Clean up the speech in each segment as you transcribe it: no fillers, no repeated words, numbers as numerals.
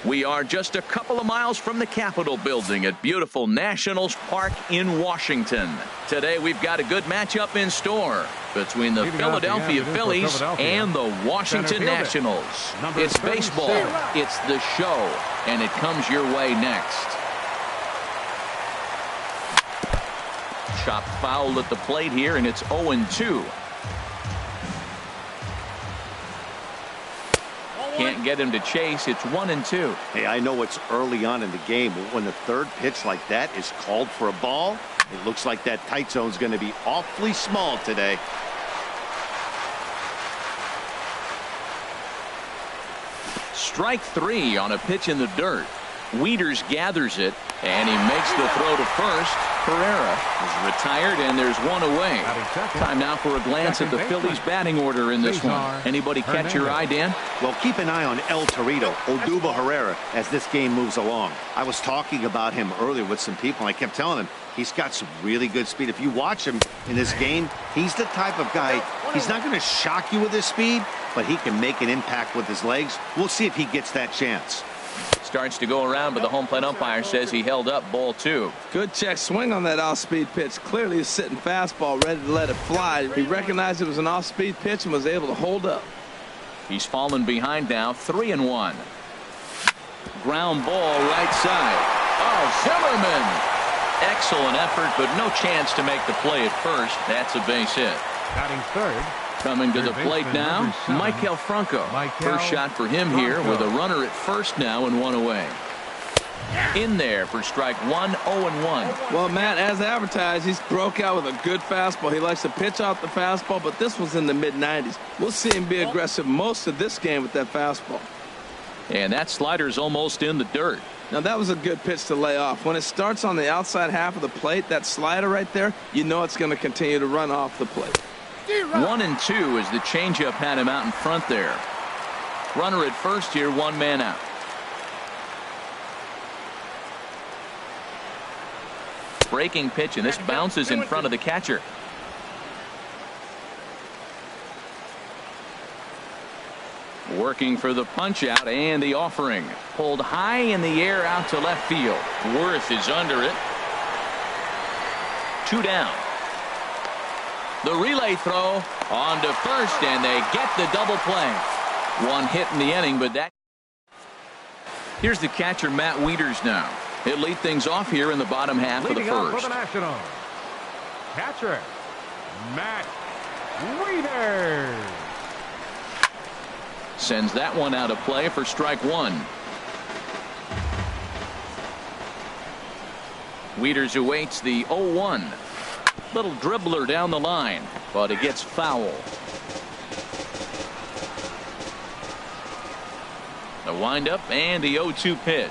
We are just a couple of miles from the Capitol building at beautiful Nationals Park in Washington. Today we've got a good matchup in store between the Philadelphia Phillies and the Washington Nationals. It's baseball, it's the show, and it comes your way next. Chopped foul at the plate here, and it's 0-2. Can't get him to chase. It's 1-2. Hey, I know it's early on in the game, but when the third pitch like that is called for a ball, it looks like that tight zone is going to be awfully small today. Strike 3 on a pitch in the dirt. Wieters gathers it, and he makes the throw to first. Herrera is retired, and there's one away. Time now for a glance at the Phillies batting order in this one. Anybody catch your eye, Dan? Well, keep an eye on El Torito, Odubel Herrera, as this game moves along. I was talking about him earlier with some people, and I kept telling them he's got some really good speed. If you watch him in this game, he's the type of guy, he's not going to shock you with his speed, but he can make an impact with his legs. We'll see if he gets that chance. Starts to go around, but the home plate umpire says he held up ball 2. Good check swing on that off-speed pitch. Clearly a sitting fastball ready to let it fly. He recognized it was an off-speed pitch and was able to hold up. He's fallen behind now, 3-1. Ground ball right side. Oh, Zimmerman. Excellent effort, but no chance to make the play at first. That's a base hit. Batting third. Coming to the plate now, Maikel Franco. First shot for him here with a runner at first now and one away. In there for strike 1, 0-1. Well, Matt, as advertised, he's broke out with a good fastball. He likes to pitch off the fastball, but this was in the mid-90s. We'll see him be aggressive most of this game with that fastball. And that slider's almost in the dirt. Now, that was a good pitch to lay off. When it starts on the outside half of the plate, that slider right there, you know it's going to continue to run off the plate. 1-2 as the changeup had him out in front there. Runner at first here, one man out. Breaking pitch, and this bounces in front of the catcher. Working for the punch out and the offering. Pulled high in the air out to left field. Worth is under it. 2 down. The relay throw on to first, and they get the double play. One hit in the inning, but that. Here's the catcher, Matt Wieters now. He'll lead things off here in the bottom half of the first. For the Nationals, catcher, Matt Wieters. Sends that one out of play for strike 1. Wieters awaits the 0-1. Little dribbler down the line, but it gets foul. The windup and the 0-2 pitch.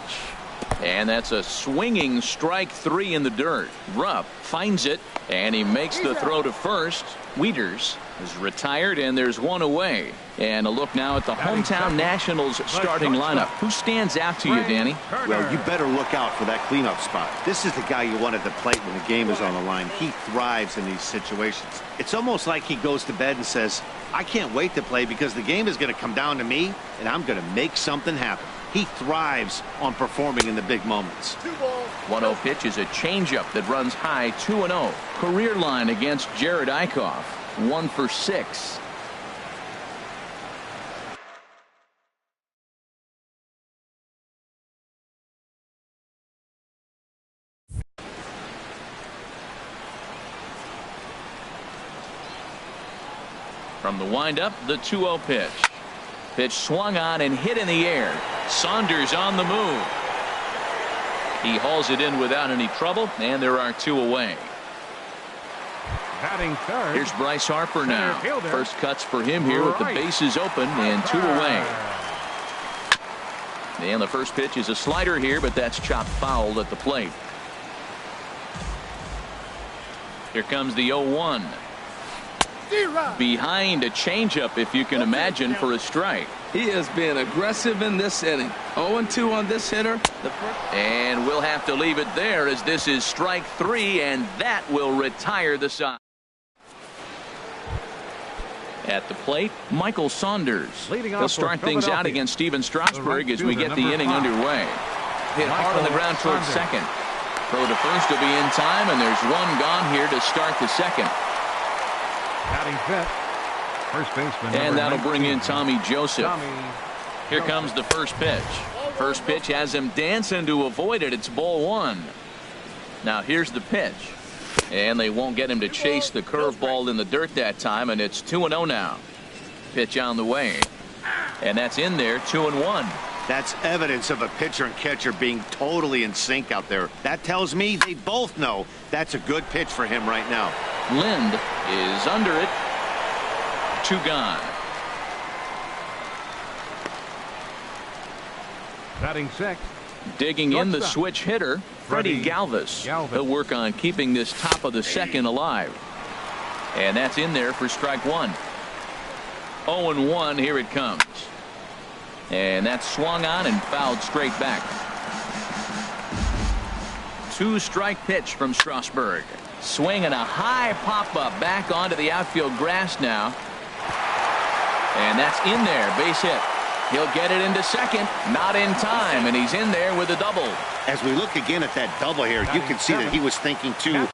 And that's a swinging strike 3 in the dirt. Rupp finds it, and he makes the throw to first. Wieters is retired, and there's one away. And a look now at the hometown Nationals starting lineup. Who stands out to you, Danny? Well, you better look out for that cleanup spot. This is the guy you want at the plate when the game is on the line. He thrives in these situations. It's almost like he goes to bed and says, I can't wait to play because the game is going to come down to me, and I'm going to make something happen. He thrives on performing in the big moments. 1-0 pitch is a changeup that runs high, 2-0. Career line against Jared Eichhoff, 1 for 6. From the windup, the 2-0 pitch. Pitch swung on and hit in the air. Saunders on the move. He hauls it in without any trouble, and there are 2 away. Batting third. Here's Bryce Harper now. First cuts for him here with the bases open and 2 away. And the first pitch is a slider here, but that's chopped foul at the plate. Here comes the 0-1. Behind a changeup, if you can imagine, for a strike. He is being aggressive in this inning. 0-2 on this hitter. And we'll have to leave it there as this is strike 3, and that will retire the side. At the plate, Michael Saunders. Leading off He'll for start things out Philadelphia, against Steven Strasburg the as we right get the fielder, inning number 5. underway. Hit hard on the ground towards Saunders. second. Throw to first will be in time, and there's one gone here to start the second. Batting fifth, first baseman. And number that'll bring in 19, Tommy Joseph. Tommy Here Joseph. comes the first pitch. First pitch has him dancing to avoid it. It's ball one. Now here's the pitch. And they won't get him to chase the curveball in the dirt that time, and it's 2-0 now. Pitch on the way. And that's in there, 2-1. That's evidence of a pitcher and catcher being totally in sync out there. That tells me they both know that's a good pitch for him right now. Lind is under it. 2 gone. Batting sixth, Digging in the Shortstop. switch hitter, Freddie Freddie Galvis. Galvis. He'll work on keeping this top of the second alive. And that's in there for strike one. 0-1, here it comes. And that's swung on and fouled straight back. 2-strike pitch from Strasburg. Swing and a high pop-up back onto the outfield grass now. And that's in there, base hit. He'll get it into second, not in time, and he's in there with a double. As we look again at that double here, you can see that he was thinking too.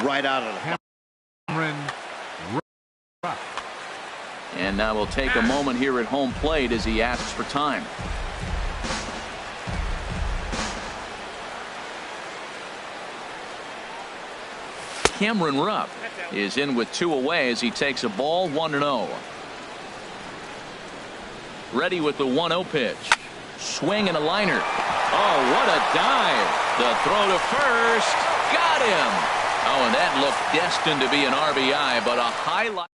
Right out of the Cameron. And now we'll take a moment here at home plate as he asks for time. Cameron Rupp is in with 2 away as he takes a ball, 1-0. Ready with the 1-0 pitch. Swing and a liner. Oh, what a dive. The throw to first. Got him. Oh, and that looked destined to be an RBI, but a highlight.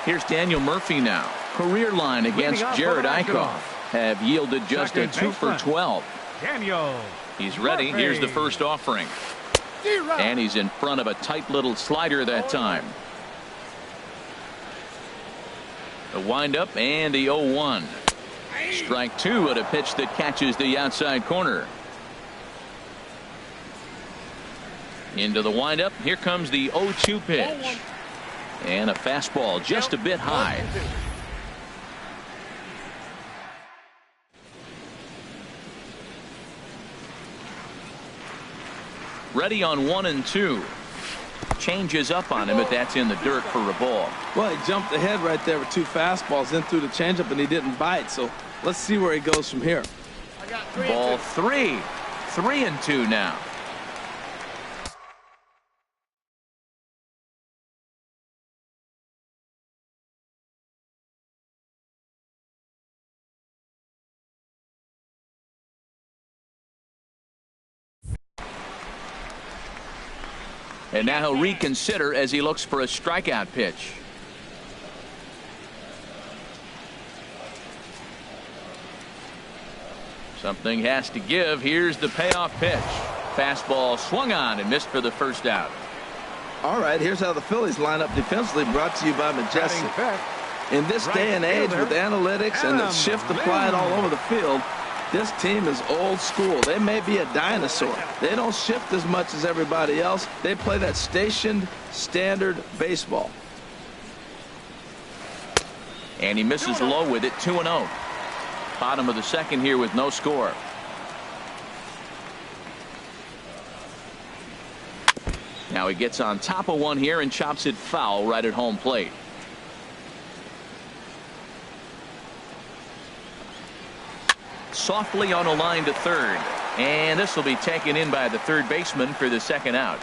Here's Daniel Murphy now. Career line against Jared Eichhoff. Have yielded just a 2 for 12. Daniel. He's ready. Murphy. Here's the first offering. And he's in front of a tight little slider that time. The windup and the 0-1. Strike 2 at a pitch that catches the outside corner. Into the windup. Here comes the 0-2 pitch. And a fastball just a bit high. Ready on 1 and 2. Changes up on him, but that's in the dirt for a ball. Well, he jumped ahead right there with 2 fastballs, then threw the changeup, and he didn't bite. So let's see where he goes from here. Ball 3. 3 and 2 now. And now he'll reconsider as he looks for a strikeout pitch. Something has to give. Here's the payoff pitch. Fastball swung on and missed for the first out. All right, here's how the Phillies line up defensively, brought to you by Majestic. In this day and age with analytics and the shift applied all over the field, this team is old school. They may be a dinosaur. They don't shift as much as everybody else. They play that stationed standard baseball. And he misses low with it. 2-0. Bottom of the second here with no score. Now he gets on top of one here and chops it foul right at home plate. Softly on a line to third. And this will be taken in by the third baseman for the second out.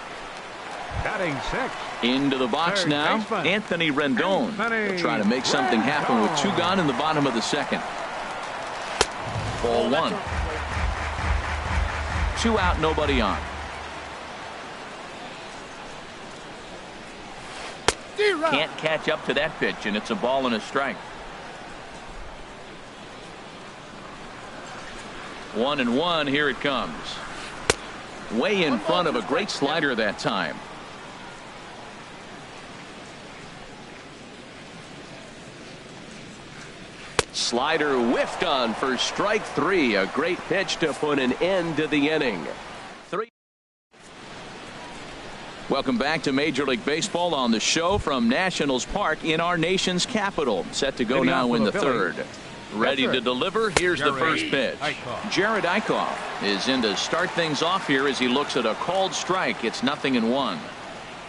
Batting sixth. Into the box Third now, baseman. Anthony Rendon. He'll try to make something happen with 2 gone in the bottom of the second. Ball 1. 2 out, nobody on. Can't catch up to that pitch, and it's a ball and a strike. 1-1. Here it comes. Way in front of a great slider that time. Slider whiffed on for strike 3. A great pitch to put an end to the inning. Welcome back to Major League Baseball on the show from Nationals Park in our nation's capital. Set to go now in the third. Ready to deliver. Here's the first pitch. Jared Eichhoff is in to start things off here as he looks at a called strike. It's 0-1.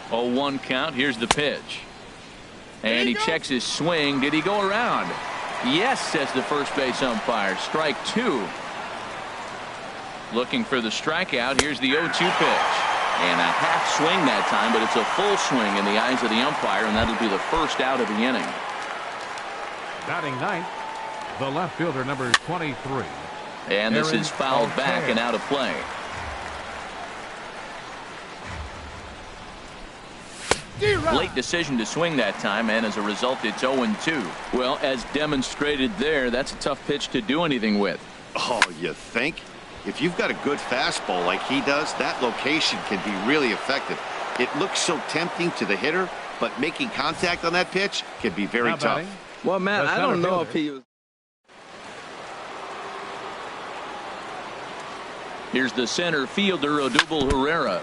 0-1 count. Here's the pitch. And he checks his swing. Did he go around? Yes, says the first base umpire. Strike 2. Looking for the strikeout. Here's the 0-2 pitch. And a half swing that time, but it's a full swing in the eyes of the umpire, and that'll be the first out of the inning. Batting ninth, the left fielder, number 23. And this is fouled back and out of play. Late decision to swing that time, and as a result, it's 0-2. Well, as demonstrated there, that's a tough pitch to do anything with. Oh, you think? If you've got a good fastball like he does, that location can be really effective. It looks so tempting to the hitter, but making contact on that pitch can be very tough. Well, Matt, I don't know if he was. Here's the center fielder, Odubel Herrera.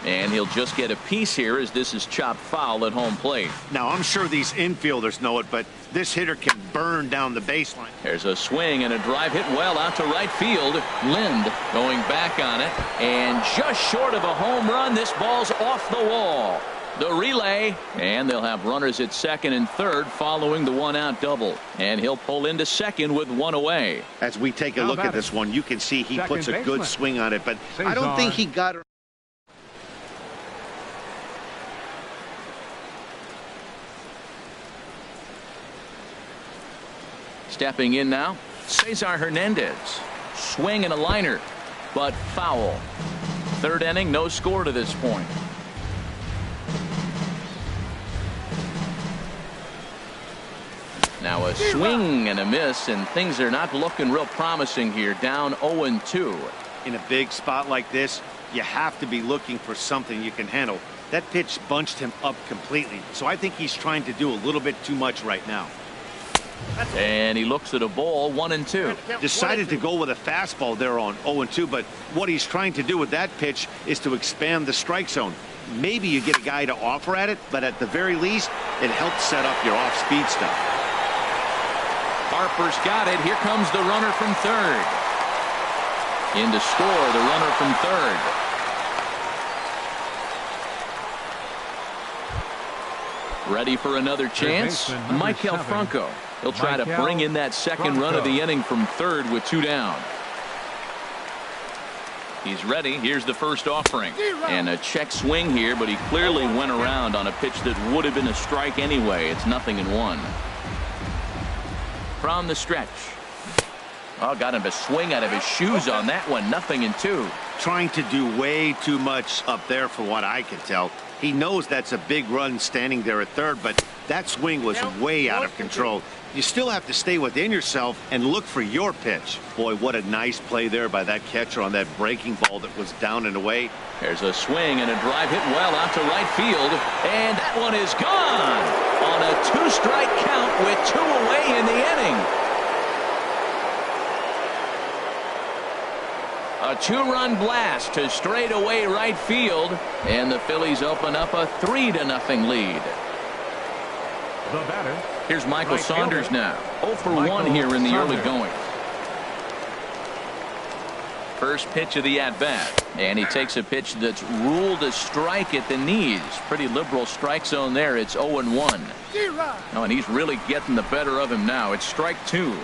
And he'll just get a piece here as this is chopped foul at home plate. Now, I'm sure these infielders know it, but this hitter can burn down the baseline. There's a swing and a drive hit well out to right field. Lind going back on it. And just short of a home run, this ball's off the wall. The relay, and they'll have runners at second and third following the one-out double. And he'll pull into second with one away. As we take a look at this one, you can see he puts a good swing on it, but I don't think he got it. Stepping in now, Cesar Hernandez. Swing and a liner, but foul. Third inning, no score to this point. Now a swing and a miss, and things are not looking real promising here. Down 0-2. In a big spot like this, you have to be looking for something you can handle. That pitch bunched him up completely, so I think he's trying to do a little bit too much right now. And he looks at a ball, 1-2. Decided to go with a fastball there on 0-2, but what he's trying to do with that pitch is to expand the strike zone. Maybe you get a guy to offer at it, but at the very least, it helps set up your off-speed stuff. Harper's got it. Here comes the runner from third. In to score, the runner from third. Ready for another chance? Michael Franco. He'll try to bring in that second run of the inning from third with 2 down. He's ready. Here's the first offering. And a check swing here, but he clearly went around on a pitch that would have been a strike anyway. It's 0-1. From the stretch. Oh, got him to swing out of his shoes on that one. 0-2. Trying to do way too much up there for what I can tell. He knows that's a big run standing there at third, but that swing was way out of control. You still have to stay within yourself and look for your pitch. Boy, what a nice play there by that catcher on that breaking ball that was down and away. There's a swing and a drive hit well out to right field, and that one is gone on a 2-strike count with 2 away in the inning. A 2-run blast to straightaway right field, and the Phillies open up a 3-0 lead. The batter. Here's Michael Saunders now. 0 for 1 here in the early going. First pitch of the at-bat, and he takes a pitch that's ruled a strike at the knees. Pretty liberal strike zone there. It's 0-1. Oh, and he's really getting the better of him now. It's strike 2.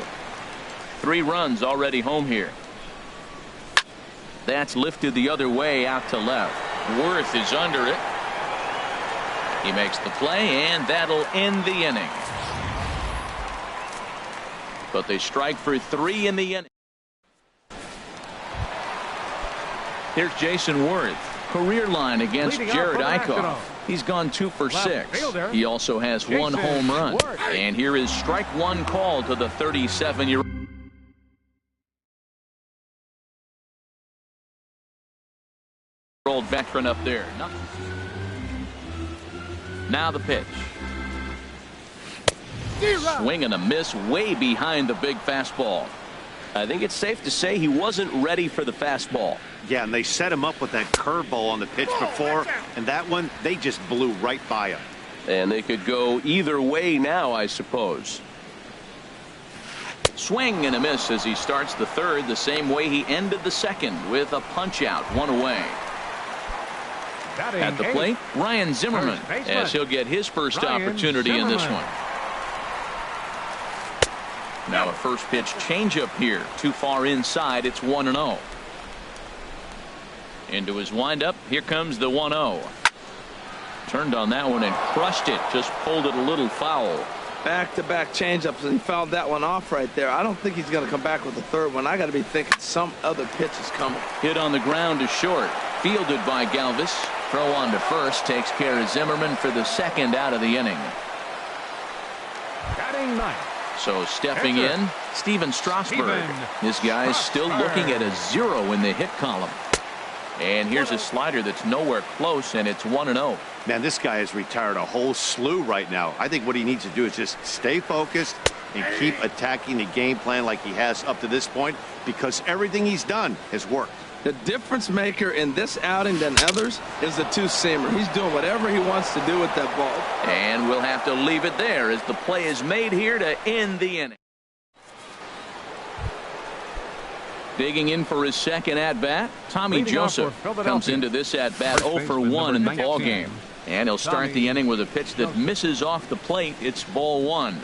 3 runs already home here. That's lifted the other way out to left. Worth is under it. He makes the play, and that'll end the inning. But they strike for 3 in the inning. Here's Jason Worth. Career line against Jared Eichhoff. He's gone 2 for 6. He also has 1 home run. And here is strike 1 called to the 37-year-old. veteran up there. Now the pitch. Swing and a miss way behind the big fastball. I think it's safe to say he wasn't ready for the fastball. Yeah, and they set him up with that curveball on the pitch before, and that one, they just blew right by him. And they could go either way now, I suppose. Swing and a miss as he starts the third the same way he ended the second with a punch out, one away. At the plate, Ryan Zimmerman, as he'll get his first opportunity in this one. Now a first pitch changeup here, too far inside. It's 1-0. Into his windup, here comes the 1-0. Turned on that one and crushed it, just pulled it a little foul. Back-to-back changeups, and he fouled that one off right there. I don't think he's going to come back with the third one. I got to be thinking some other pitch is coming. Hit on the ground to short, fielded by Galvis. Throw on to first, takes care of Zimmerman for the second out of the inning. Batting ninth. So stepping in, Steven Strasburg. This guy's still looking at a 0 in the hit column. And here's a slider that's nowhere close, and it's 1-0. Man, this guy has retired a whole slew right now. I think what he needs to do is just stay focused and keep attacking the game plan like he has up to this point, because everything he's done has worked. The difference maker in this outing than others is the two-seamer. He's doing whatever he wants to do with that ball. And we'll have to leave it there as the play is made here to end the inning. Digging in for his second at-bat, Tommy Joseph comes into this at-bat 0 for 1 in the ballgame. And he'll start the inning with a pitch that misses off the plate. It's ball 1.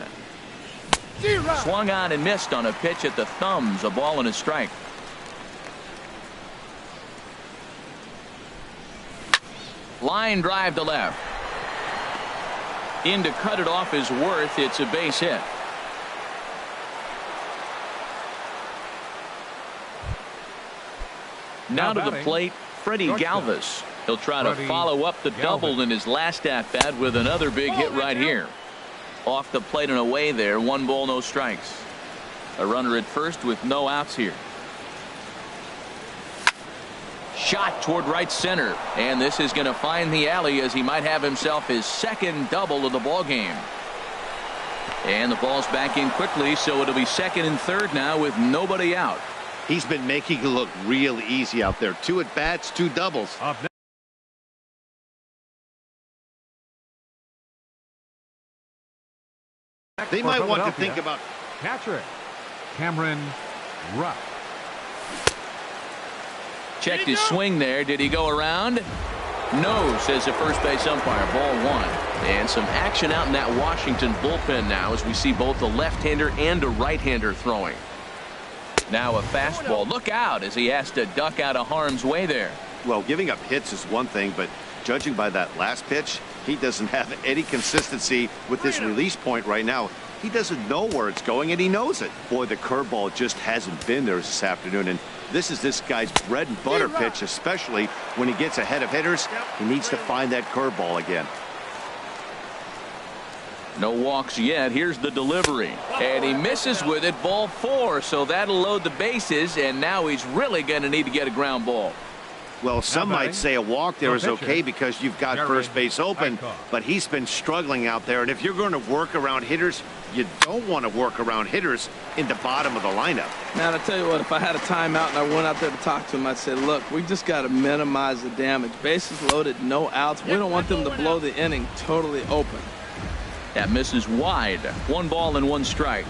Swung on and missed on a pitch at the thumbs, a ball and a strike. Line drive to left. In to cut it off is Worth. It's a base hit. Now to the plate, Freddie Galvis. He'll try to follow up the double in his last at-bat with another big hit right here. Off the plate and away there. 1 ball, no strikes. A runner at first with no outs here. Shot toward right center, and this is going to find the alley as he might have himself his second double of the ball game. And the ball's back in quickly, so it'll be second and third now with nobody out. He's been making it look real easy out there. 2 at-bats, 2 doubles. They might want to think about catcher Cameron Rupp. Checked his swing there. Did he go around? No, says the first base umpire. Ball 1. And some action out in that Washington bullpen now as we see both a left-hander and a right-hander throwing. Now a fastball. Look out as he has to duck out of harm's way there. Well, giving up hits is one thing, but judging by that last pitch, he doesn't have any consistency with this release point right now. He doesn't know where it's going, and he knows it. Boy, the curveball just hasn't been there this afternoon, and this is this guy's bread and butter pitch, especially when he gets ahead of hitters. He needs to find that curveball again. No walks yet. Here's the delivery. And he misses with it. Ball 4. So that'll load the bases. And now he's really going to need to get a ground ball. Well, some might say a walk there is okay because you've got first base open, but he's been struggling out there. And if you're going to work around hitters, you don't want to work around hitters in the bottom of the lineup. Man, I tell you what, if I had a timeout and I went out there to talk to him, I'd say, look, we just got to minimize the damage. Bases loaded, no outs. We don't want them to blow the inning totally open. That misses wide. 1 ball and 1 strike.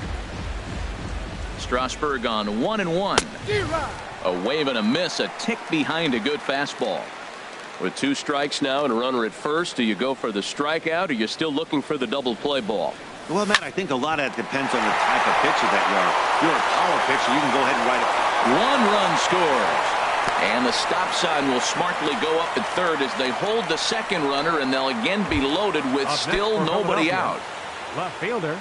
Strasburg on 1-1. A wave and a miss, a tick behind a good fastball. With 2 strikes now and a runner at first, do you go for the strikeout or are you still looking for the double play ball? Well, Matt, I think a lot of that depends on the type of pitcher that you are. If you're a power pitcher, you can go ahead and ride it. 1 run scores. And the stop sign will smartly go up at third as they hold the second runner, and they'll again be loaded with still nobody out. Left fielder.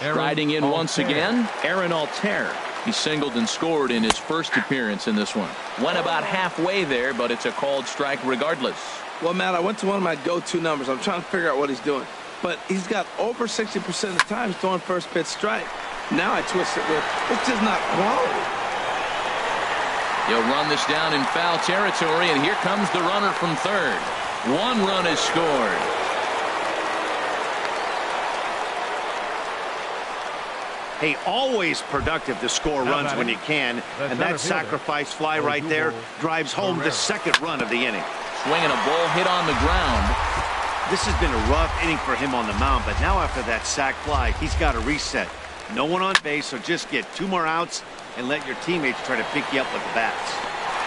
Riding in once again, Aaron Altair. He singled and scored in his first appearance in this one. Went about halfway there, but it's a called strike regardless. Well, Matt, I went to one of my go-to numbers. I'm trying to figure out what he's doing. But he's got over 60% of the time throwing first pitch strike. Now I twist it with, it's just not quality. He'll run this down in foul territory, and here comes the runner from third. 1 run is scored. Hey, always productive to score runs when you can, and that sacrifice fly right there drives home the second run of the inning. Swinging a ball hit on the ground. This has been a rough inning for him on the mound, but now after that sac fly, he's got to reset. No one on base, so just get 2 more outs and let your teammates try to pick you up with the bats.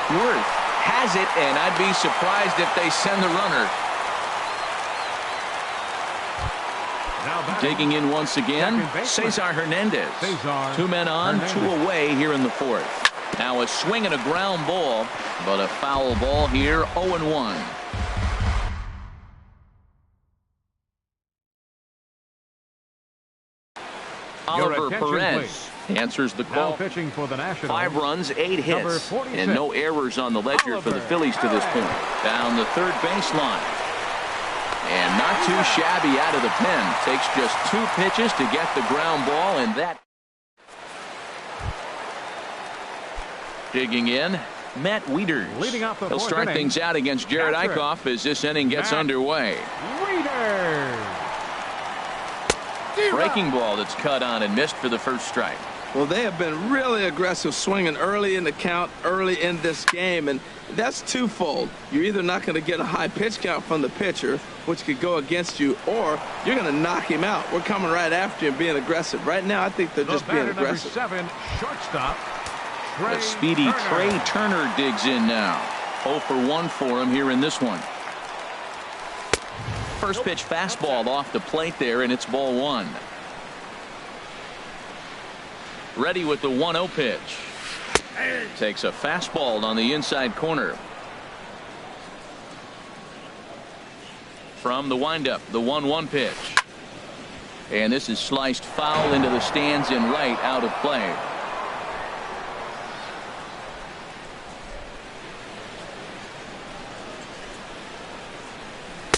Worth has it, and I'd be surprised if they send the runner. Digging in once again, Cesar Hernandez. 2 men on, 2 away here in the 4th. Now a swing and a ground ball, but a foul ball here, 0-1. Oliver Perez answers the call. Pitching for the Nationals. 5 runs, 8 hits, and no errors on the ledger for the Phillies to this point. Down the third baseline. And not too shabby out of the pen. Takes just 2 pitches to get the ground ball, and that. Digging in, Matt Wieters. He'll strike things out against Jared Eichhoff as this inning gets underway. Breaking ball that's cut on and missed for the first strike. Well, they have been really aggressive swinging early in the count, early in this game, and that's twofold. You're either not going to get a high pitch count from the pitcher, which could go against you, or you're going to knock him out. We're coming right after you and being aggressive. Right now, I think they're just being aggressive. Number 7, shortstop. The speedy Trey Turner digs in now. 0 for 1 for him here in this one. First pitch fastball off the plate there, and it's ball 1. Ready with the 1-0 pitch. Takes a fastball on the inside corner. From the windup, the 1-1 pitch. And this is sliced foul into the stands in right, out of play.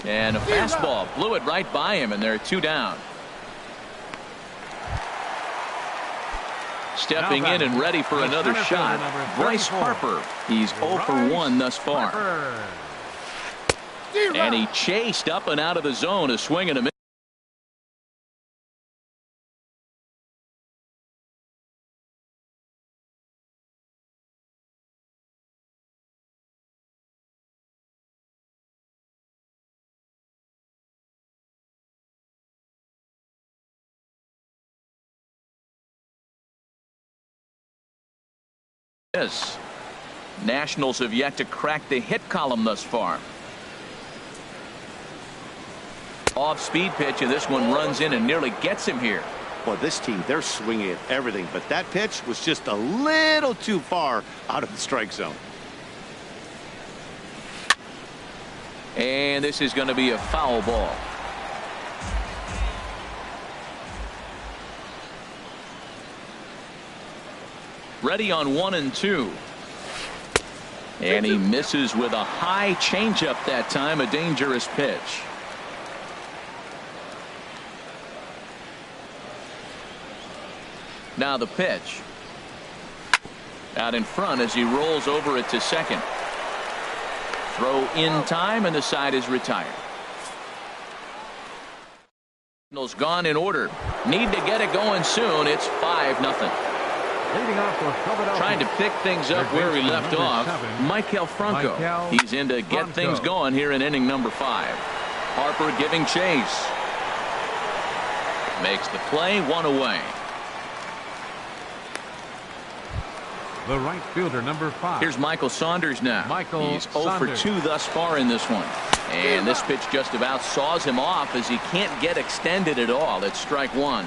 And a fastball blew it right by him, and there are 2 down. Stepping in and ready for another shot, Bryce Harper. He's 0 for 1 thus far. And he chased up and out of the zone, a swing and a miss. Yes. Nationals have yet to crack the hit column thus far. Off-speed pitch, and this one runs in and nearly gets him here. Well, this team, they're swinging at everything, but that pitch was just a little too far out of the strike zone. And this is going to be a foul ball. Ready on 1 and 2. And he misses with a high changeup that time, a dangerous pitch. Now the pitch. Out in front as he rolls over it to second. Throw in time, and the side is retired. Signals gone in order. Need to get it going soon. It's 5-0. Trying to pick things up where he left off, Maikel Franco. He's in to get things going here in inning number 5. Harper giving chase. Makes the play, 1 away. The right fielder, number 5. Here's Michael Saunders now. He's 0 for 2 thus far in this one. And this pitch just about saws him off as he can't get extended at all. It's strike 1.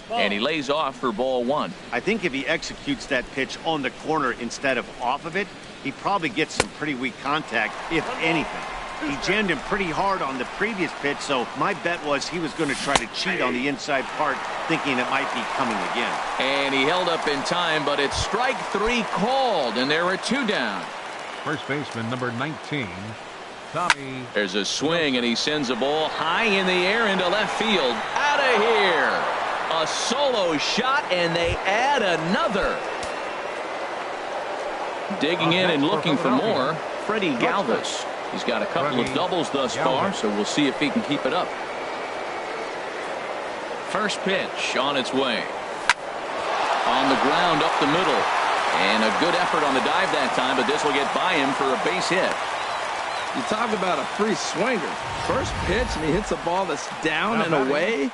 And he lays off for ball 1. I think if he executes that pitch on the corner instead of off of it, he probably gets some pretty weak contact, if anything. He jammed him pretty hard on the previous pitch, so my bet was he was going to try to cheat on the inside part, thinking it might be coming again. And he held up in time, but it's strike 3 called, and there are 2 down. First baseman, number 19, Tommy. There's a swing, and he sends a ball high in the air into left field. Out of here. A solo shot, and they add another. Digging in and looking for more, Freddie Galvis. He's got a couple of doubles thus far, so we'll see if he can keep it up. First pitch on its way. On the ground up the middle. And a good effort on the dive that time, but this will get by him for a base hit. You talk about a free swinger. First pitch, and he hits a ball that's down and away.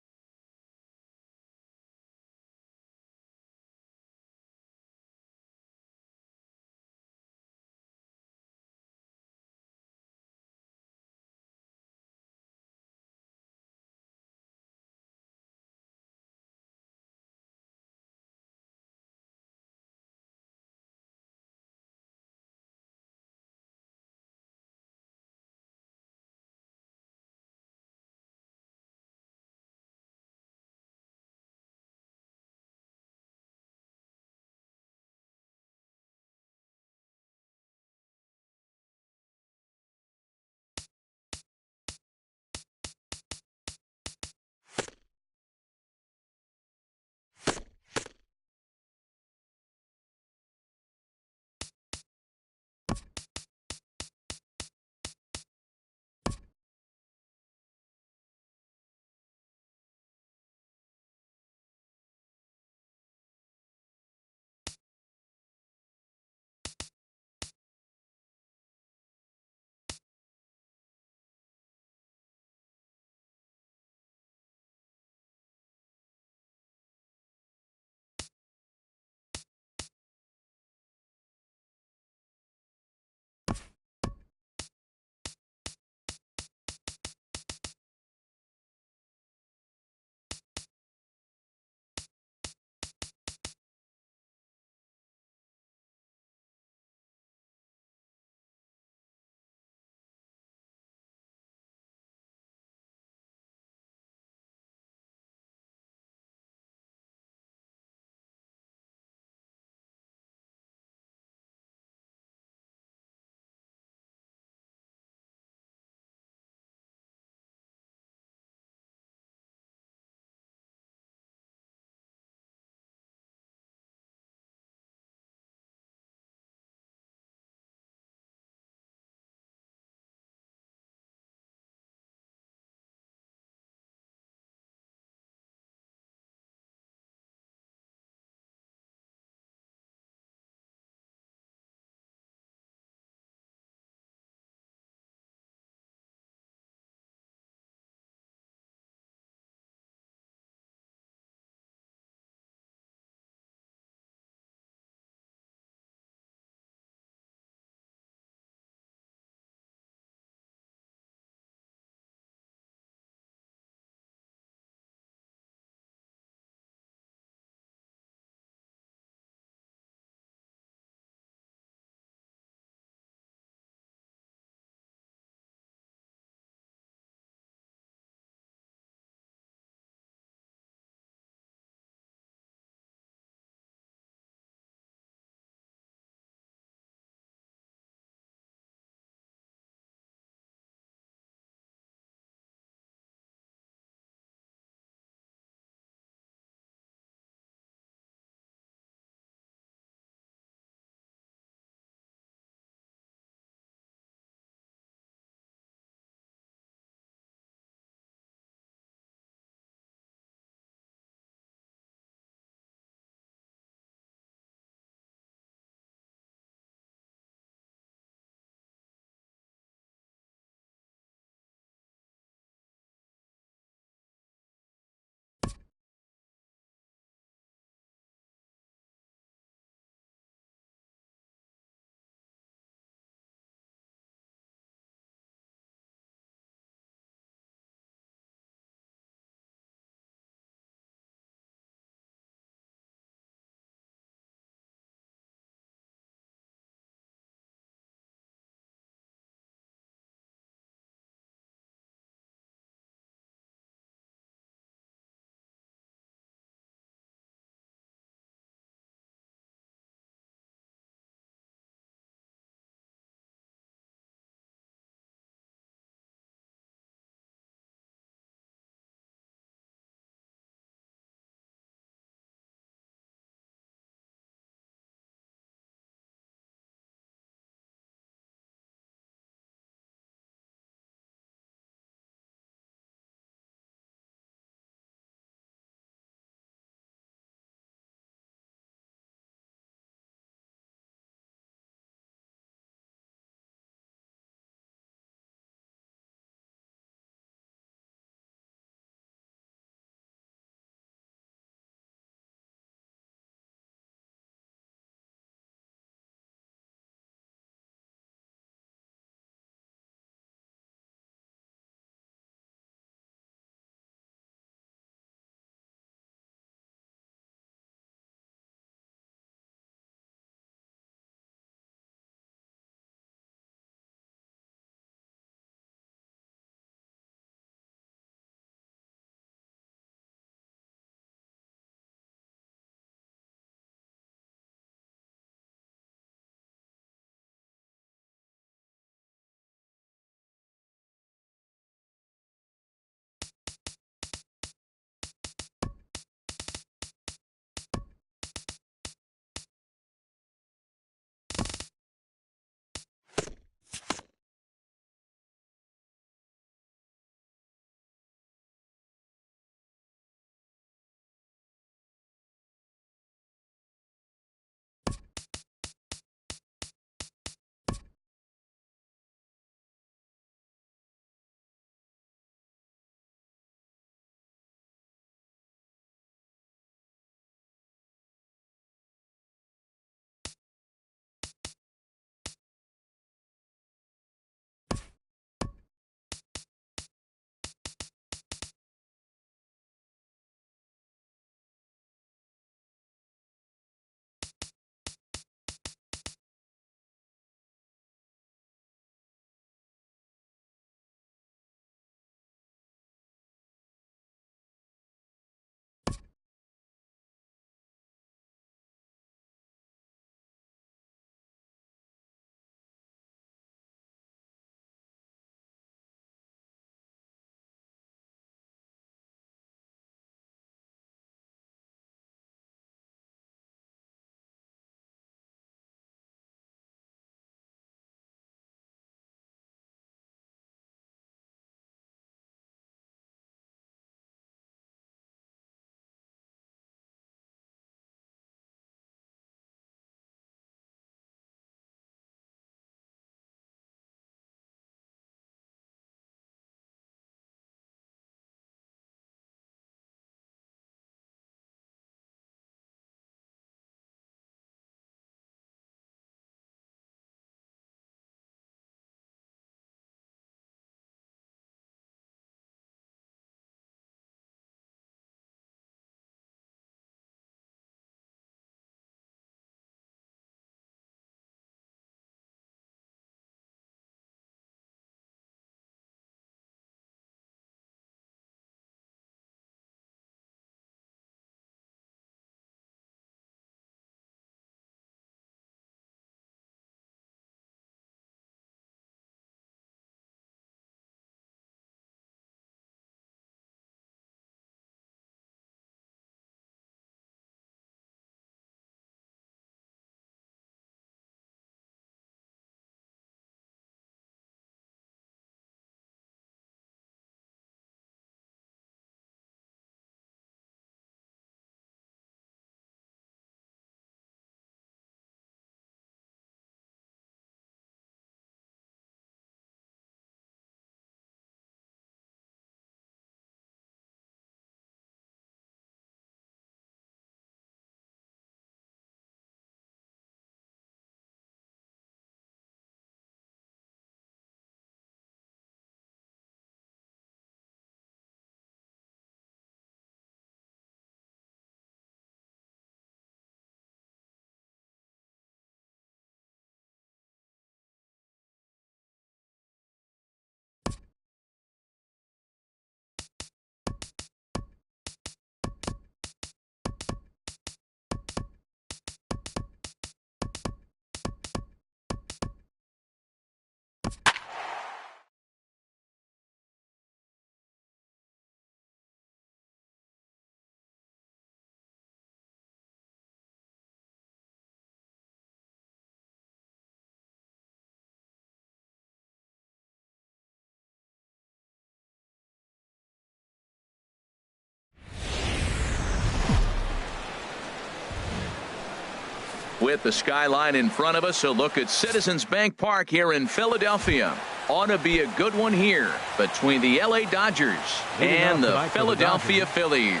With the skyline in front of us, a look at Citizens Bank Park here in Philadelphia. Ought to be a good one here between the LA Dodgers and the Philadelphia Phillies.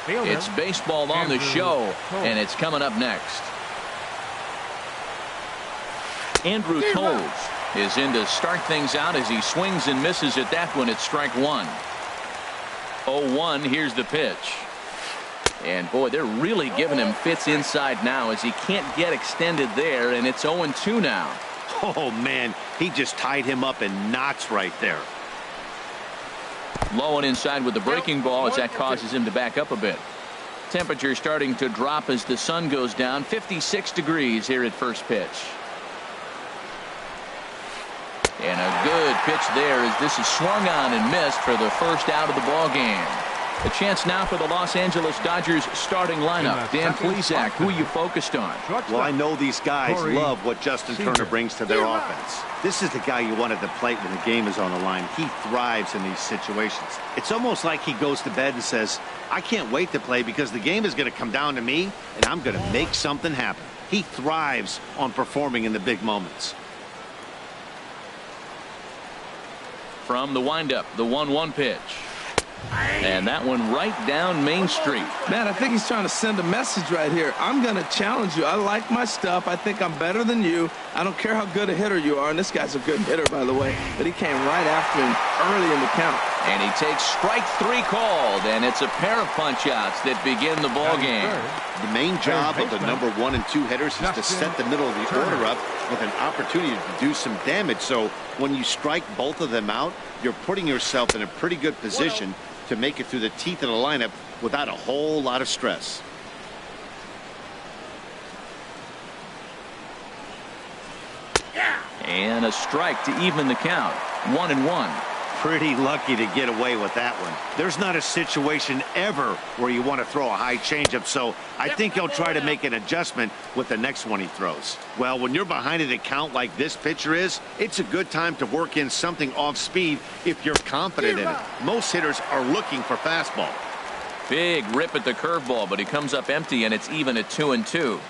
It's baseball on the show, and it's coming up next. Andrew Toles is in to start things out as he swings and misses at that one at strike one. 0-1, here's the pitch. And boy, they're really giving him fits inside now as he can't get extended there, and it's 0-2 now. Oh man, he just tied him up in knots right there. Low and inside with the breaking ball as that causes him to back up a bit. Temperature starting to drop as the sun goes down. 56 degrees here at first pitch. And a good pitch there as this is swung on and missed for the first out of the ball game. A chance now for the Los Angeles Dodgers starting lineup. Dan Plesac, who are you focused on? Well, I know these guys love what Justin Turner brings to their offense. This is the guy you want at the plate when the game is on the line. He thrives in these situations. It's almost like he goes to bed and says, I can't wait to play because the game is going to come down to me and I'm going to make something happen. He thrives on performing in the big moments. From the windup, the 1-1 pitch. And that one right down Main Street. Man, I think he's trying to send a message right here. I'm going to challenge you. I like my stuff. I think I'm better than you. I don't care how good a hitter you are. And this guy's a good hitter, by the way. But he came right after him early in the count. And he takes strike three called. And it's a pair of punch-outs that begin the ball game. The main job of the number 1 and 2 hitters is to set the middle of the order up with an opportunity to do some damage. So when you strike both of them out, you're putting yourself in a pretty good position to make it through the teeth of the lineup without a whole lot of stress. And a strike to even the count. 1-1. Pretty lucky to get away with that one. There's not a situation ever where you want to throw a high changeup, so I think he'll try to make an adjustment with the next one he throws. Well, when you're behind in a count like this pitcher is, it's a good time to work in something off speed if you're confident in it. Most hitters are looking for fastball. Big rip at the curveball, but he comes up empty, and it's even at 2-2.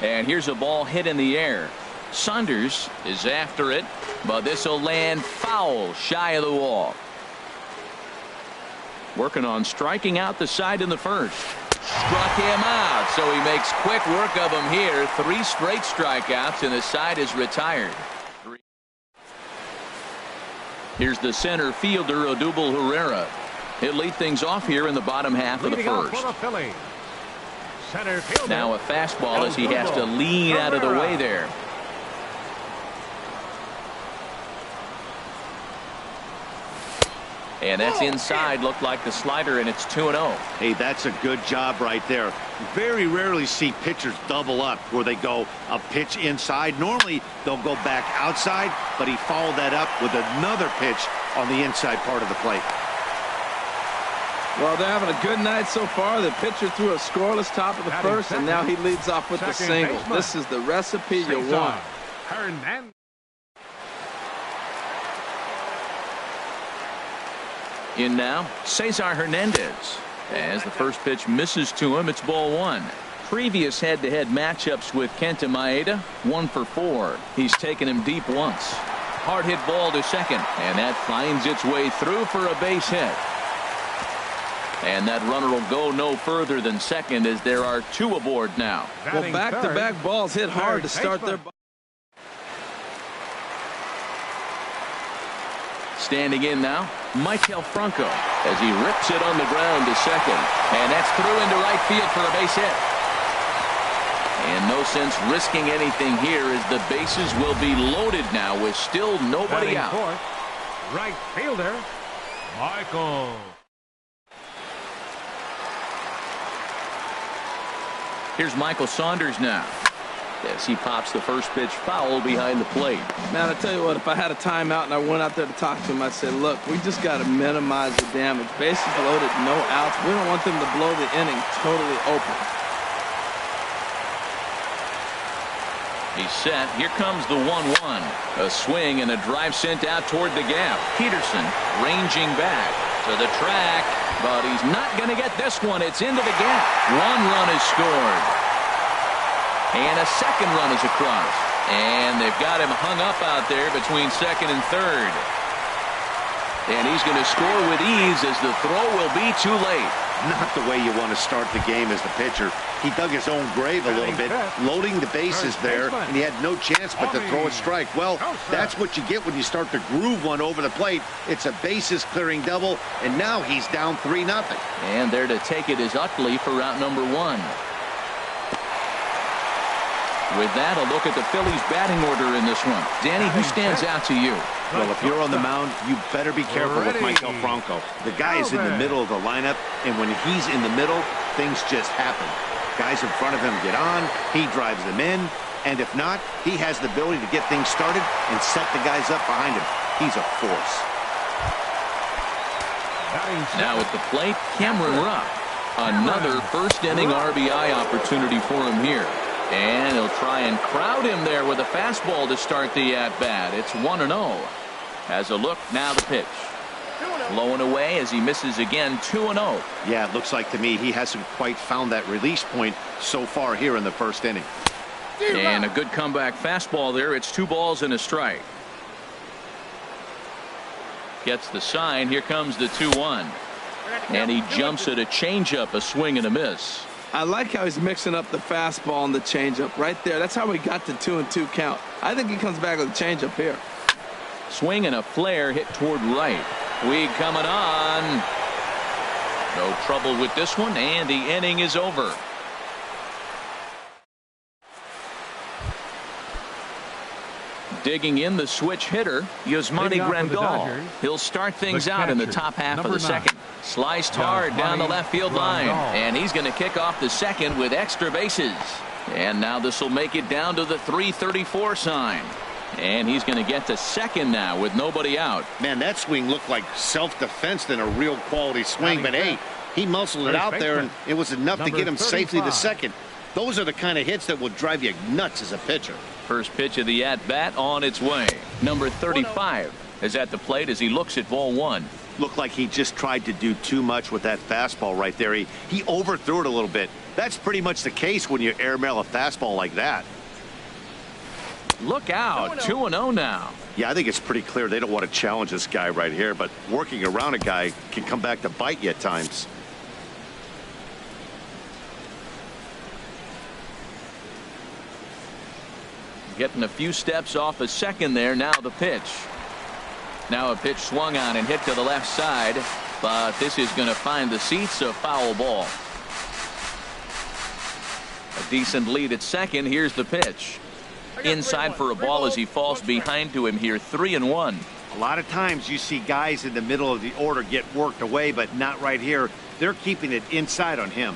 And here's a ball hit in the air. Saunders is after it, but this will land foul shy of the wall. Working on striking out the side in the first. Struck him out, so he makes quick work of him here. 3 straight strikeouts, and the side is retired. Here's the center fielder, Odubel Herrera. He'll lead things off here in the bottom half of the first. Now a fastball as he has to lean out of the way there. And that's inside. Looked like the slider, and it's 2-0. Hey, that's a good job right there. Very rarely see pitchers double up where they go a pitch inside. Normally they'll go back outside, but he followed that up with another pitch on the inside part of the plate. Well, they're having a good night so far. The pitcher threw a scoreless top of the first, and now he leads off with the single. This is the recipe you want. In now, Cesar Hernandez. As the first pitch misses to him, it's ball 1. Previous head-to-head matchups with Kenta Maeda, 1 for 4. He's taken him deep once. Hard hit ball to second, and that finds its way through for a base hit. And that runner will go no further than second as there are 2 aboard now. Well, back-to-back balls hit hard to start their. Standing in now, Michael Franco as he rips it on the ground to second. And that's through into right field for a base hit. And no sense risking anything here as the bases will be loaded now with still nobody out. Right fielder, Michael. Here's Michael Saunders now. As he pops the first pitch foul behind the plate. Man, I tell you what, if I had a timeout and I went out there to talk to him, I'd say, look, we just got to minimize the damage. Bases loaded, no outs. We don't want them to blow the inning totally open. He's set. Here comes the 1-1. A swing and a drive sent out toward the gap. Peterson ranging back to the track. But he's not going to get this one. It's into the gap. One run is scored. And a second run is across. And they've got him hung up out there between second and third. And he's going to score with ease as the throw will be too late. Not the way you want to start the game as the pitcher. He dug his own grave a little bit, loading the bases there, and he had no chance but to throw a strike. Well, that's what you get when you start to groove one over the plate. It's a bases-clearing double, and now he's down 3-0. And there to take it is Utley for route number 1. With that, a look at the Phillies' batting order in this one. Danny, who stands out to you? Well, if you're on the mound, you better be careful with Michael Franco. The guy is in the middle of the lineup, and when he's in the middle, things just happen. Guys in front of him get on, he drives them in, and if not, he has the ability to get things started and set the guys up behind him. He's a force. Now at the plate, Cameron Rupp. Another first-inning RBI opportunity for him here. And he'll try and crowd him there with a fastball to start the at-bat. It's 1-0. Has a look, now the pitch. Low and away as he misses again, 2-0. Yeah, it looks like to me he hasn't quite found that release point so far here in the first inning. And a good comeback fastball there. It's 2 balls and a strike. Gets the sign. Here comes the 2-1. And he jumps at a changeup, a swing and a miss. I like how he's mixing up the fastball and the changeup right there. That's how we got the 2-2 count. I think he comes back with a changeup here. Swing and a flare hit toward right. Weed coming on. No trouble with this one, and the inning is over. Digging in the switch hitter, Yasmani Grandal. He'll start things out in the top half of the second. Sliced hard down the left field line, and he's going to kick off the second with extra bases. And now this will make it down to the 334 sign. And he's going to get to second now with nobody out. Man, that swing looked like self-defense than a real quality swing. But hey, he muscled it out there, and it was enough to get him safely to second. Those are the kind of hits that will drive you nuts as a pitcher. First pitch of the at-bat on its way. Number 35 is at the plate as he looks at ball 1. Looked like he just tried to do too much with that fastball right there. He overthrew it a little bit. That's pretty much the case when you airmail a fastball like that. Look out, 2-0 now. Yeah, I think it's pretty clear they don't want to challenge this guy right here, but working around a guy can come back to bite you at times. Getting a few steps off a second there. Now the pitch. Now a pitch swung on and hit to the left side, but this is going to find the seats, a foul ball. A decent lead at second. Here's the pitch. Inside for a ball as he falls behind to him here, 3-1. A lot of times you see guys in the middle of the order get worked away, but not right here. They're keeping it inside on him.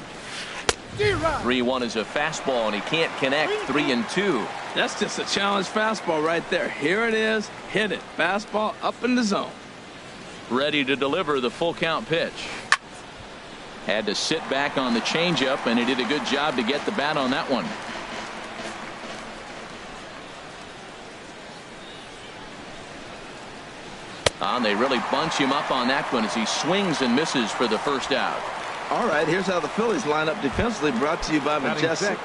3-1 is a fastball, and he can't connect. 3-2. That's just a challenge fastball right there. Here it is. Hit it. Fastball up in the zone. Ready to deliver the full count pitch. Had to sit back on the changeup, and he did a good job to get the bat on that one. And they really bunch him up on that one as he swings and misses for the first out. All right, here's how the Phillies line up defensively, brought to you by Majestic.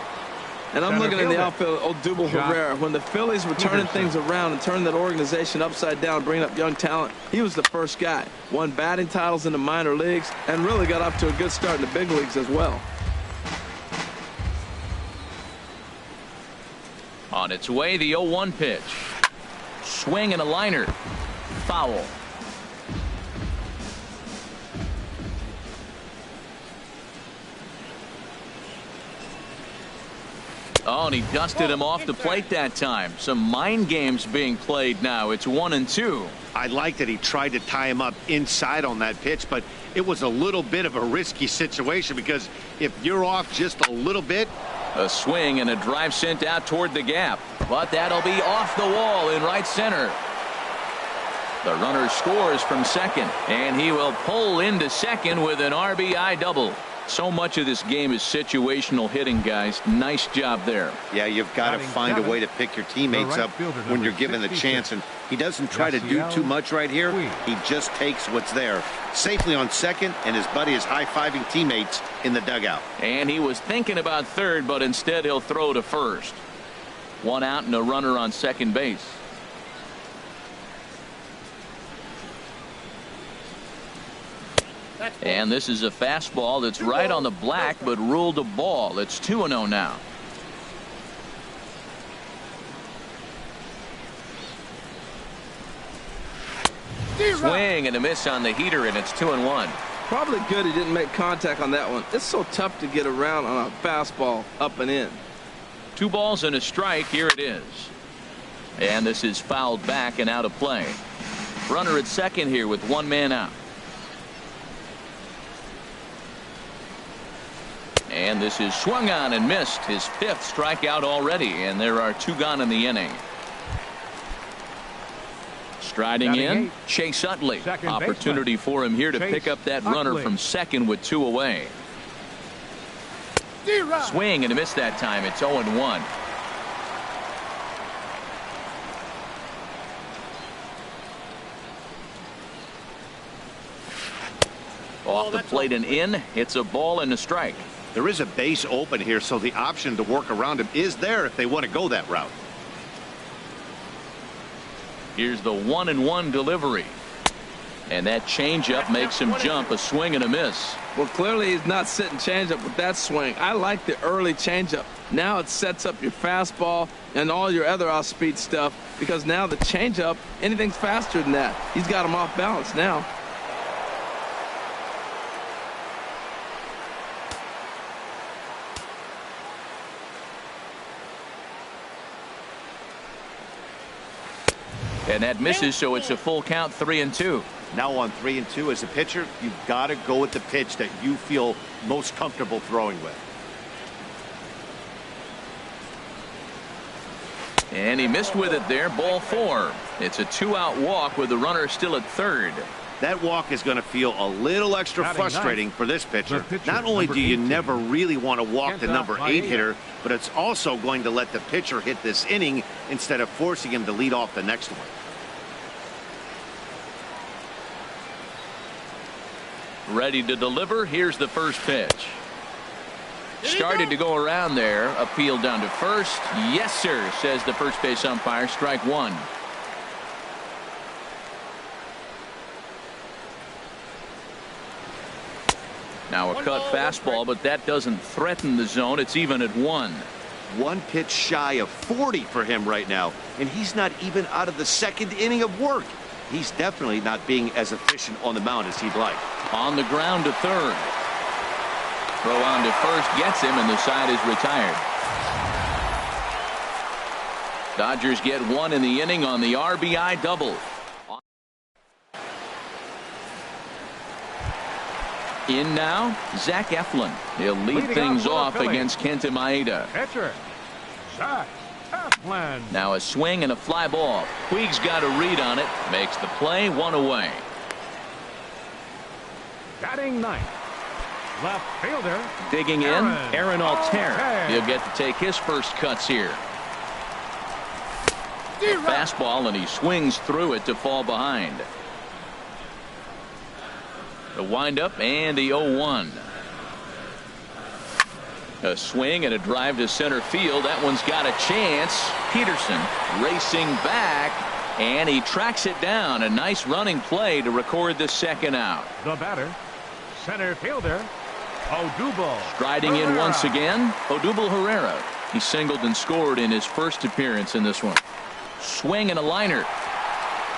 And I'm looking in the outfield, Odubel Herrera. When the Phillies were turning things around and turning that organization upside down, bringing up young talent, he was the first guy. Won batting titles in the minor leagues and really got off to a good start in the big leagues as well. On its way, the 0-1 pitch. Swing and a liner. Foul. Oh, and he dusted him off the plate that time. Some mind games being played now. It's 1-2. I like that he tried to tie him up inside on that pitch, but it was a little bit of a risky situation because if you're off just a little bit. A swing and a drive sent out toward the gap. But that'll be off the wall in right center. The runner scores from second, and he will pull into second with an RBI double. So much of this game is situational hitting, guys. Nice job there. Yeah, you've got to find a way to pick your teammates up when you're given the chance, and He doesn't try to do too much right here. He just takes what's there. Safely on second, and his buddy is high-fiving teammates in the dugout. And he was thinking about third, but instead he'll throw to first. One out and a runner on second base. And this is a fastball that's right on the black, but ruled a ball. It's 2-0 now. Swing and a miss on the heater, and it's 2-1. Probably good he didn't make contact on that one. It's so tough to get around on a fastball up and in. 2 balls and a strike. Here it is. And this is fouled back and out of play. Runner at second here with 1 man out. And this is swung on and missed. His 5th strikeout already, and there are 2 gone in the inning. Striding in, Chase Utley. Opportunity for him here to pick up that runner from second with 2 away. Swing and a miss that time. It's 0-1. Off the plate and in. It's a ball and a strike. There is a base open here, so the option to work around him is there if they want to go that route. Here's the 1-1 delivery. And that changeup makes him jump. A swing and a miss. Well, clearly he's not sitting changeup with that swing. I like the early changeup. Now it sets up your fastball and all your other off-speed stuff, because now the changeup, anything's faster than that. He's got him off balance now. And that misses, so it's a full count, 3-2. Now on 3-2 as a pitcher, you've got to go with the pitch that you feel most comfortable throwing with. And he missed with it there. Ball 4. It's a 2-out walk with the runner still at third. That walk is going to feel a little extra frustrating for this pitcher. Not only do you never really want to walk the number 8 hitter, but it's also going to let the pitcher hit this inning instead of forcing him to lead off the next one. Ready to deliver. Here's the first pitch. Started to go around there. Appeal down to first. Yes, sir, says the first base umpire. Strike 1. Now a cut fastball, but that doesn't threaten the zone. It's even at 1. 1 pitch shy of 40 for him right now, and he's not even out of the second inning of work. He's definitely not being as efficient on the mound as he'd like. On the ground to third. Throw on to first gets him, and the side is retired. Dodgers get 1 in the inning on the RBI double. In now, Zach Eflin. He'll lead things off against Kenta Maeda. Pitcher, Zach Eflin. Now a swing and a fly ball. Puig's got a read on it. Makes the play. 1 away. Batting 9th. Left fielder. Digging in, Aaron Altair. He'll get to take his first cuts here. A fastball, and he swings through it to fall behind. The windup and the 0-1. A swing and a drive to center field. That one's got a chance. Peterson racing back, and he tracks it down. A nice running play to record the second out. The batter, center fielder, Odubel. Striding in once again, Odubel Herrera. He singled and scored in his first appearance in this one. Swing and a liner.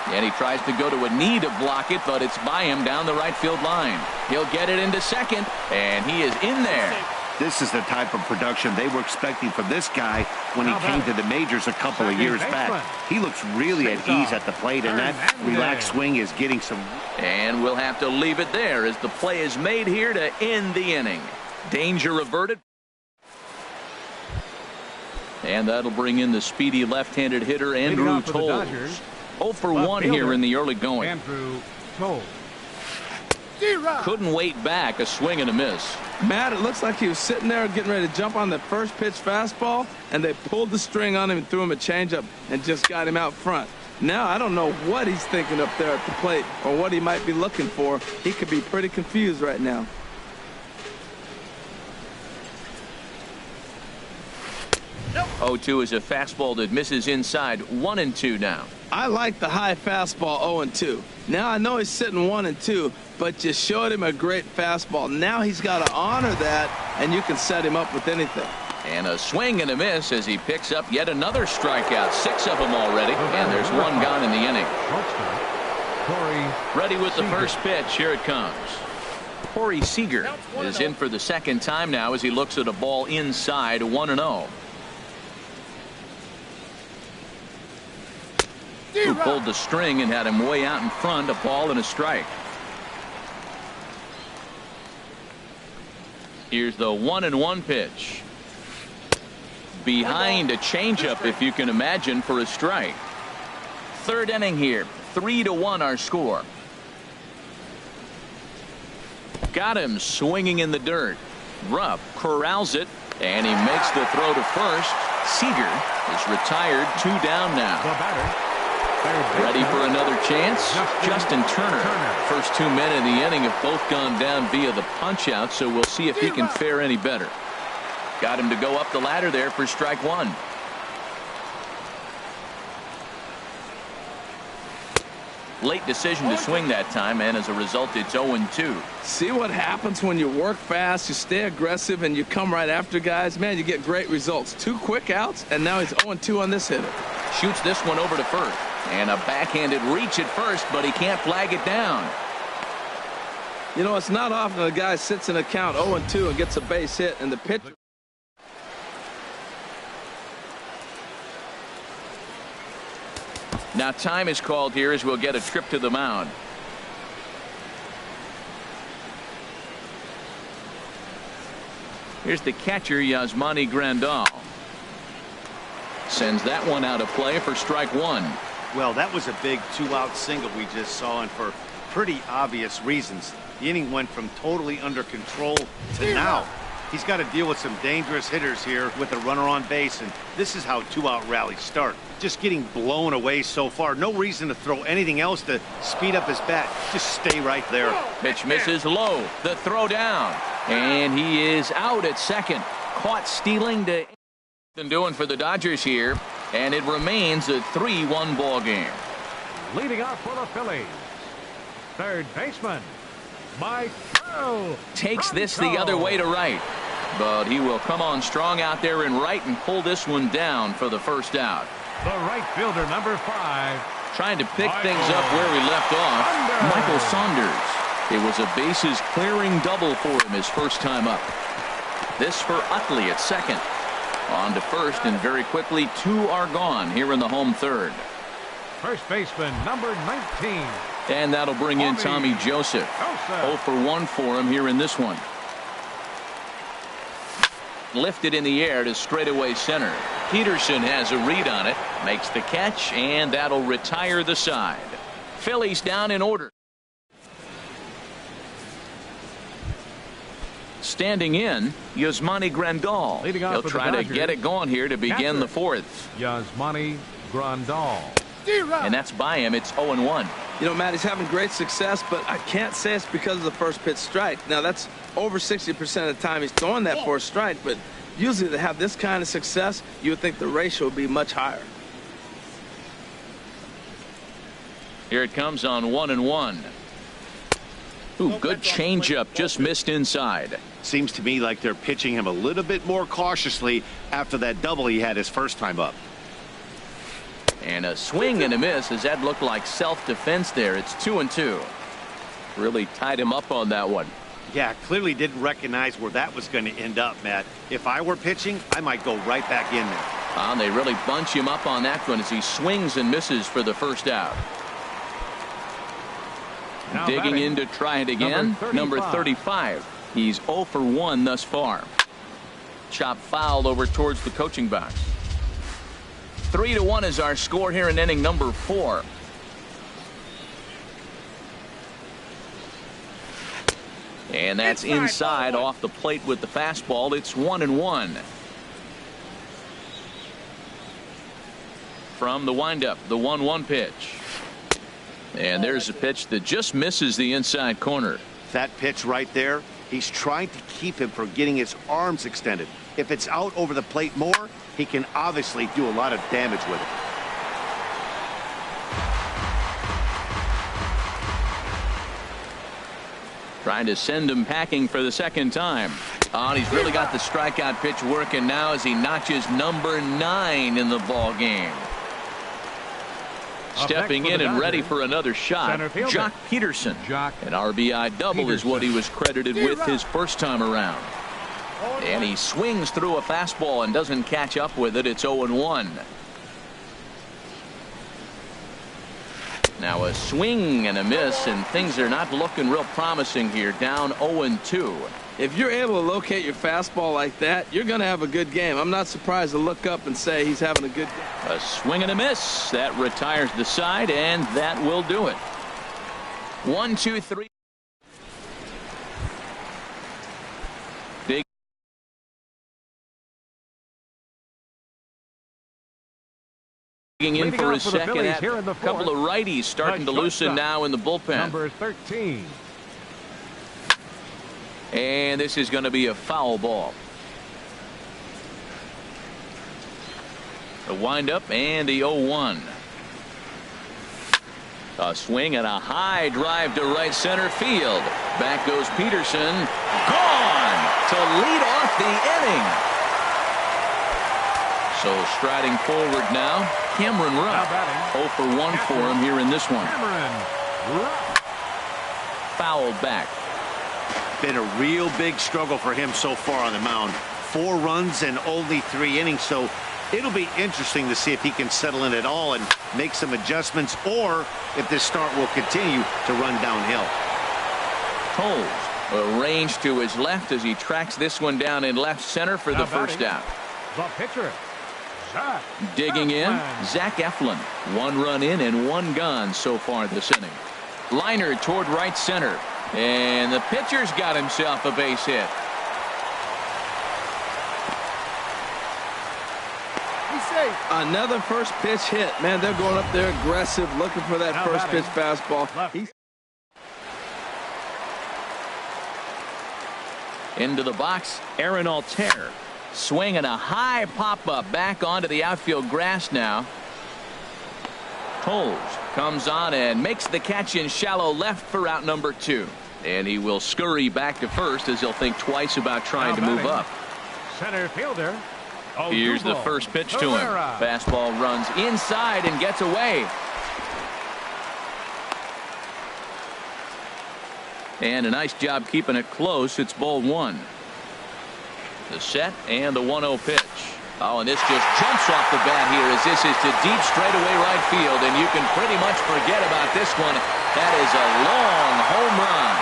And he tries to go to a knee to block it, but it's by him down the right field line. He'll get it into second, and he is in there. This is the type of production they were expecting from this guy when he came to the majors a couple of years back. He looks really at ease at the plate, and that relaxed swing is getting some. And we'll have to leave it there as the play is made here to end the inning. Danger averted. And that'll bring in the speedy left-handed hitter, Andrew Toles. 0 for 1 here in the early going. Andrew Toles. Couldn't wait back. A swing and a miss. Matt, it looks like he was sitting there getting ready to jump on the first pitch fastball, and they pulled the string on him and threw him a changeup and just got him out front. Now I don't know what he's thinking up there at the plate or what he might be looking for. He could be pretty confused right now. Nope. 0-2 is a fastball that misses inside. 1-2 now. I like the high fastball 0-2. Now I know he's sitting 1-2, but you showed him a great fastball. Now he's got to honor that, and you can set him up with anything. And a swing and a miss as he picks up yet another strikeout. 6 of them already, and there's one gone in the inning. Ready with the first pitch. Here it comes. Corey Seager is in for the second time now as he looks at a ball inside. 1-0. Who pulled the string and had him way out in front. A ball and a strike. Here's the 1-1 pitch. Behind a changeup, if you can imagine, for a strike. Third inning here. 3-1 our score. Got him swinging in the dirt. Rupp corrals it, and he makes the throw to first. Seager is retired. 2 down now. Ready for another chance? Justin Turner. First 2 men in the inning have both gone down via the punch out, so we'll see if he can fare any better. Got him to go up the ladder there for strike 1. Late decision to swing that time, and as a result, it's 0-2. See what happens when you work fast, you stay aggressive, and you come right after guys? Man, you get great results. 2 quick outs, and now he's 0-2 on this hitter. Shoots this one over to first. And a backhanded reach at first, but he can't flag it down. You know, it's not often a guy sits in a count 0-2 and gets a base hit, and the pitcher. Now time is called here as we'll get a trip to the mound. Here's the catcher, Yasmani Grandal. Sends that one out of play for strike 1. Well, that was a big 2-out single we just saw, and for pretty obvious reasons. The inning went from totally under control to now. He's got to deal with some dangerous hitters here with a runner on base, and this is how 2-out rallies start. Just getting blown away so far. No reason to throw anything else to speed up his bat. Just stay right there. Pitch misses low. The throw down. And he is out at second. Caught stealing to doing for the Dodgers here. And it remains a 3-1 ball game. Leading off for the Phillies, third baseman Mike Trout takes this the other way to right, but he will come on strong out there in right and pull this one down for the first out. The right fielder, number 5, trying to pick things up where he left off. Michael Saunders. It was a bases clearing double for him his first time up. This for Utley at second. On to first, and very quickly 2 are gone here in the home third. First baseman, number 19. And that'll bring in Tommy Joseph. 0 for 1 for him here in this one. Lifted in the air to straightaway center. Peterson has a read on it, makes the catch, and that'll retire the side. Phillies down in order. Standing in, Yasmani Grandal. He'll try to get it going here to begin the fourth. Yasmani Grandal. And that's by him. It's 0-1. You know, Matt, he's having great success, but I can't say it's because of the first pitch strike. Now, that's over 60% of the time he's throwing that for a strike, but usually to have this kind of success, you would think the ratio would be much higher. Here it comes on 1-1. Ooh, good changeup, just missed inside. Seems to me like they're pitching him a little bit more cautiously after that double he had his first time up. And a swing and a miss as that looked like self-defense there. It's 2-2. Really tied him up on that one. Yeah, clearly didn't recognize where that was going to end up, Matt. If I were pitching, I might go right back in there. They really bunch him up on that one as he swings and misses for the first out. Now digging batting, in to try it again. Number 35. He's 0 for 1 thus far. Chop fouled over towards the coaching box. 3-1 is our score here in inning number 4. And that's inside off the plate with the fastball. It's 1-1. from the windup, the 1-1 pitch. And there's a pitch that just misses the inside corner. That pitch right there, he's trying to keep him from getting his arms extended. If it's out over the plate more, he can obviously do a lot of damage with it. Trying to send him packing for the second time. And he's really got the strikeout pitch working now as he notches number 9 in the ball game. Stepping in and ready for another shot, Jock Peterson. An RBI double is what he was credited with his first time around. And he swings through a fastball and doesn't catch up with it. It's 0-1. Now a swing and a miss, and things are not looking real promising here. Down 0-2. If you're able to locate your fastball like that, you're going to have a good game. I'm not surprised to look up and say he's having a good game. A swing and a miss. That retires the side, and that will do it. 1, 2, 3. Big. In for his second at a couple of righties starting to loosen now in the bullpen. Number 13. And this is going to be a foul ball. The windup and the 0-1. A swing and a high drive to right center field. Back goes Peterson. Gone to lead off the inning. So striding forward now, Cameron Rupp. 0 for 1 for him here in this one. Fouled back. Been a real big struggle for him so far on the mound. 4 runs in only 3 innings, so it'll be interesting to see if he can settle in at all and make some adjustments, or if this start will continue to run downhill. Toles arranged to his left as he tracks this one down in left center for the first out. The pitcher, Zach Digging in, Eflin. Zach Eflin. 1 run in and 1 gone so far this inning. Liner toward right center. And the pitcher's got himself a base hit. Another first pitch hit. Man, they're going up there aggressive, looking for that first pitch fastball. Into the box, Aaron Altair. Swinging a high pop-up back onto the outfield grass now. Toles comes on and makes the catch in shallow left for out number 2. And he will scurry back to first as he'll think twice about trying to move up. Center fielder. Here's the first pitch to him. Fastball runs inside and gets away. And a nice job keeping it close. It's ball 1. The set and the 1-0 pitch. Oh, and this just jumps off the bat here as this is to deep straightaway right field, and you can pretty much forget about this one. That is a long home run.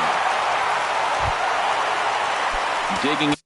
Digging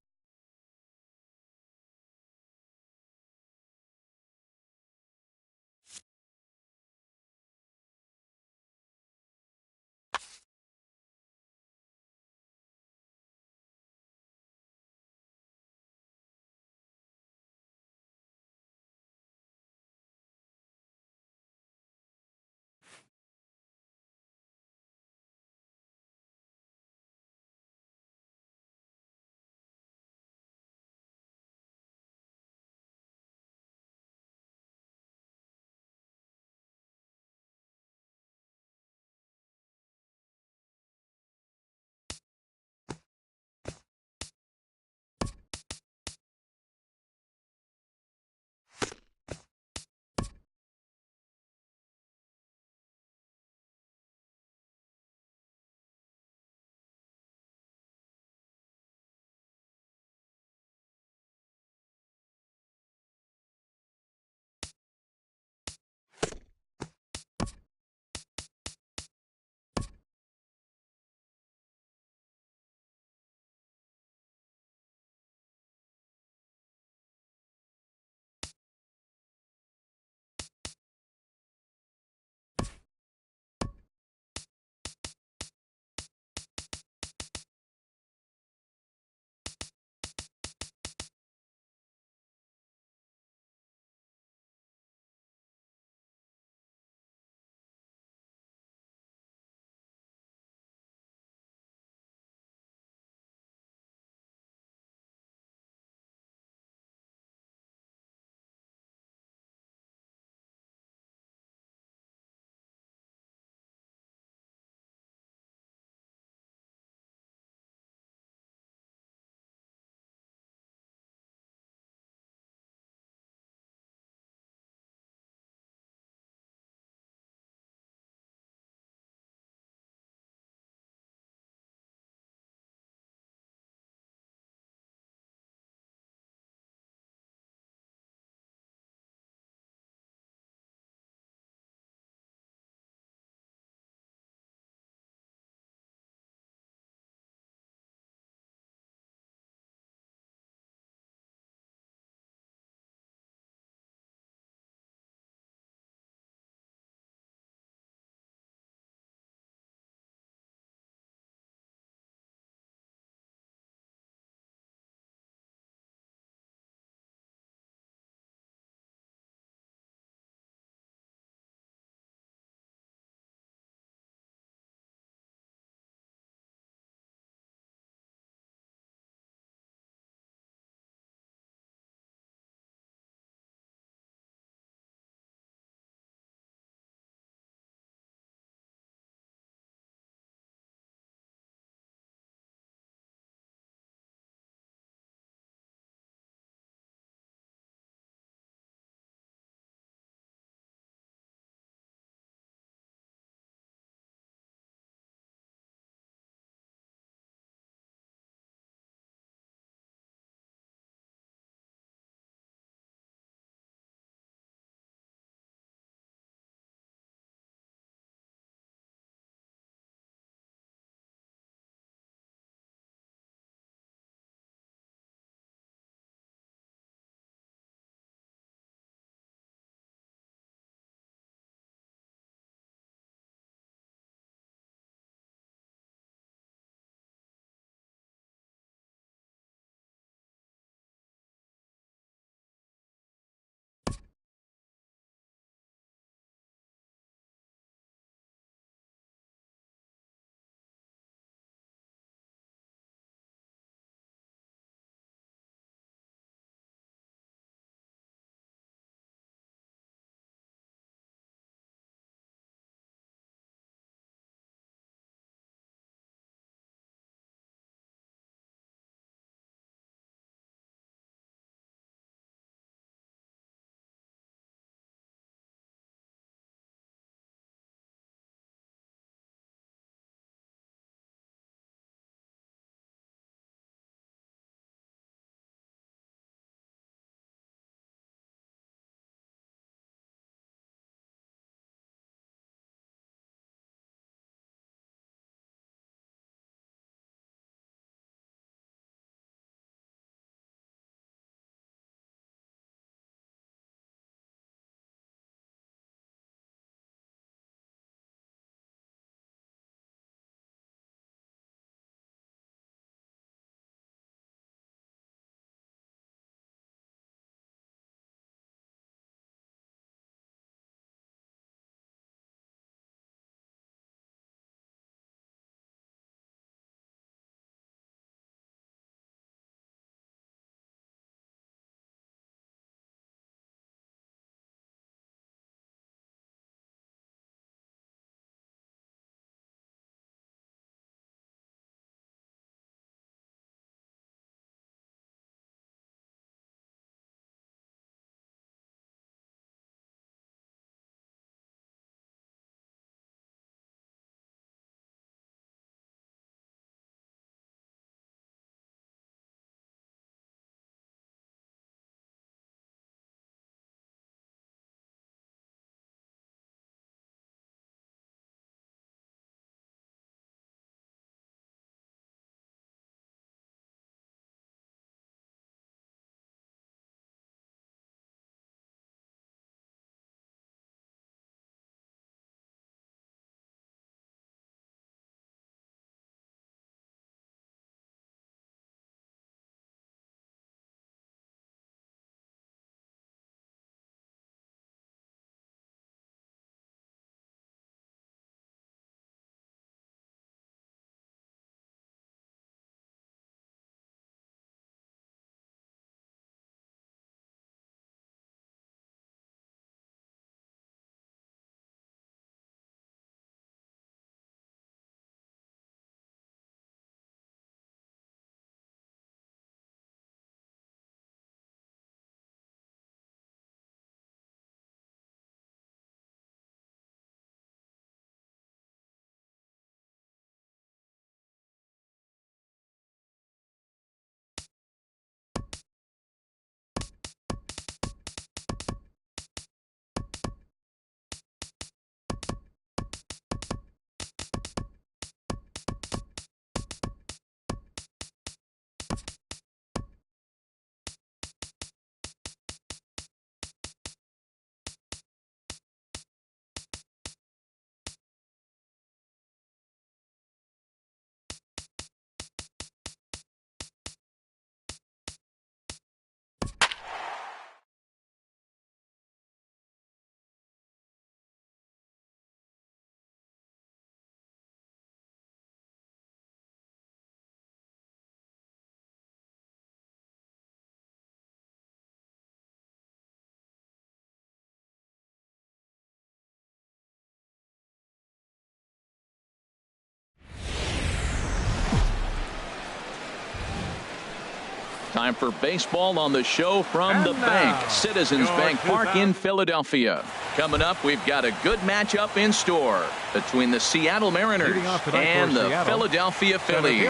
Time for baseball on the show from the bank. Citizens Bank Park in Philadelphia. Coming up, we've got a good matchup in store between the Seattle Mariners and the Philadelphia Phillies.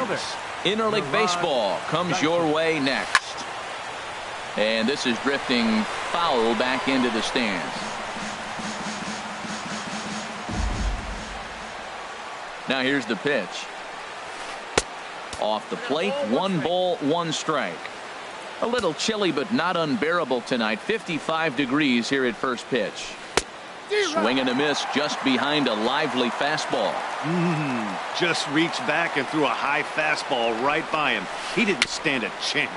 Interleague baseball comes your way next. And this is drifting foul back into the stands. Now here's the pitch. Off the plate, 1 ball, 1 strike. A little chilly but not unbearable tonight. 55 degrees here at first pitch. Swing and a miss just behind a lively fastball. Just reached back and threw a high fastball right by him. He didn't stand a chance.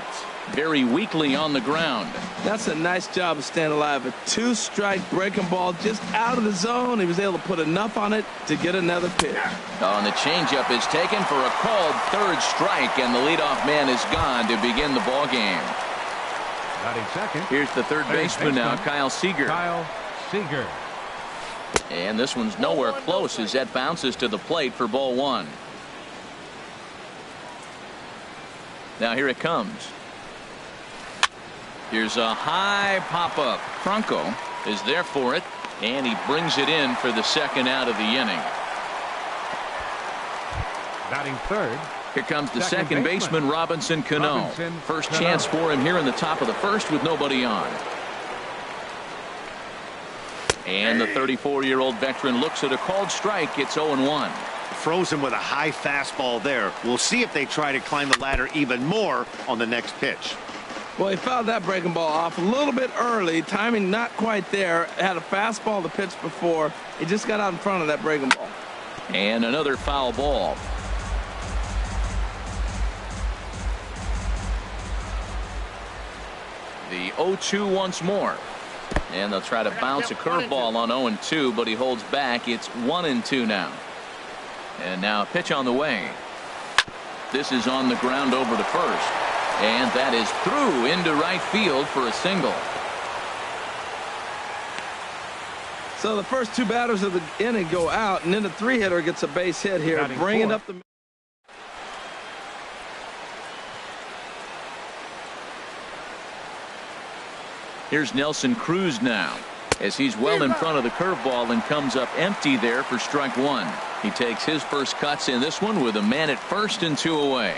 Very weakly on the ground. That's a nice job of staying alive. A 2-strike breaking ball just out of the zone. He was able to put enough on it to get another pitch. Oh, and the changeup is taken for a called 3rd strike, and the leadoff man is gone to begin the ball game. Here's the third baseman now, Kyle Seager. And this one's nowhere close as that bounces to the plate for ball 1. Now here it comes. Here's a high pop-up. Franco is there for it, and he brings it in for the 2nd out of the inning. Batting third. Here comes the second baseman, Robinson Cano. First chance for him here in the top of the 1st with nobody on. And the 34-year-old veteran looks at a called strike. It's 0-1. Frozen with a high fastball there. We'll see if they try to climb the ladder even more on the next pitch. Well, he fouled that breaking ball off a little bit early. Timing not quite there. Had a fastball the pitch before. He just got out in front of that breaking ball. And another foul ball. The 0-2 once more. And they'll try to bounce a curveball on 0-2, but he holds back. It's 1-2 now. And now a pitch on the way. This is on the ground over to first. And that is through into right field for a single. So the first 2 batters of the inning go out, and then the 3-hitter gets a base hit here, bringing up the. Here's Nelson Cruz now, as he's well in front of the curveball and comes up empty there for strike 1. He takes his first cuts in this one with a man at first and 2 away.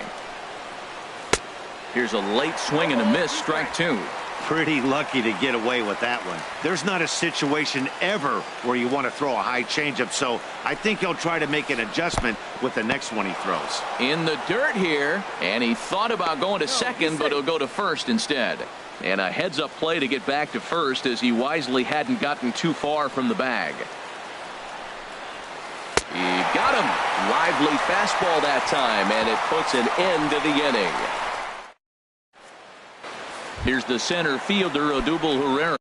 Here's a late swing and a miss, strike 2. Pretty lucky to get away with that one. There's not a situation ever where you want to throw a high changeup, so I think he'll try to make an adjustment with the next one he throws. In the dirt here, and he thought about going to second, but he'll go to first instead. And a heads-up play to get back to first, as he wisely hadn't gotten too far from the bag. He got him. Lively fastball that time, and it puts an end to the inning. Here's the center fielder, Odubel Herrera.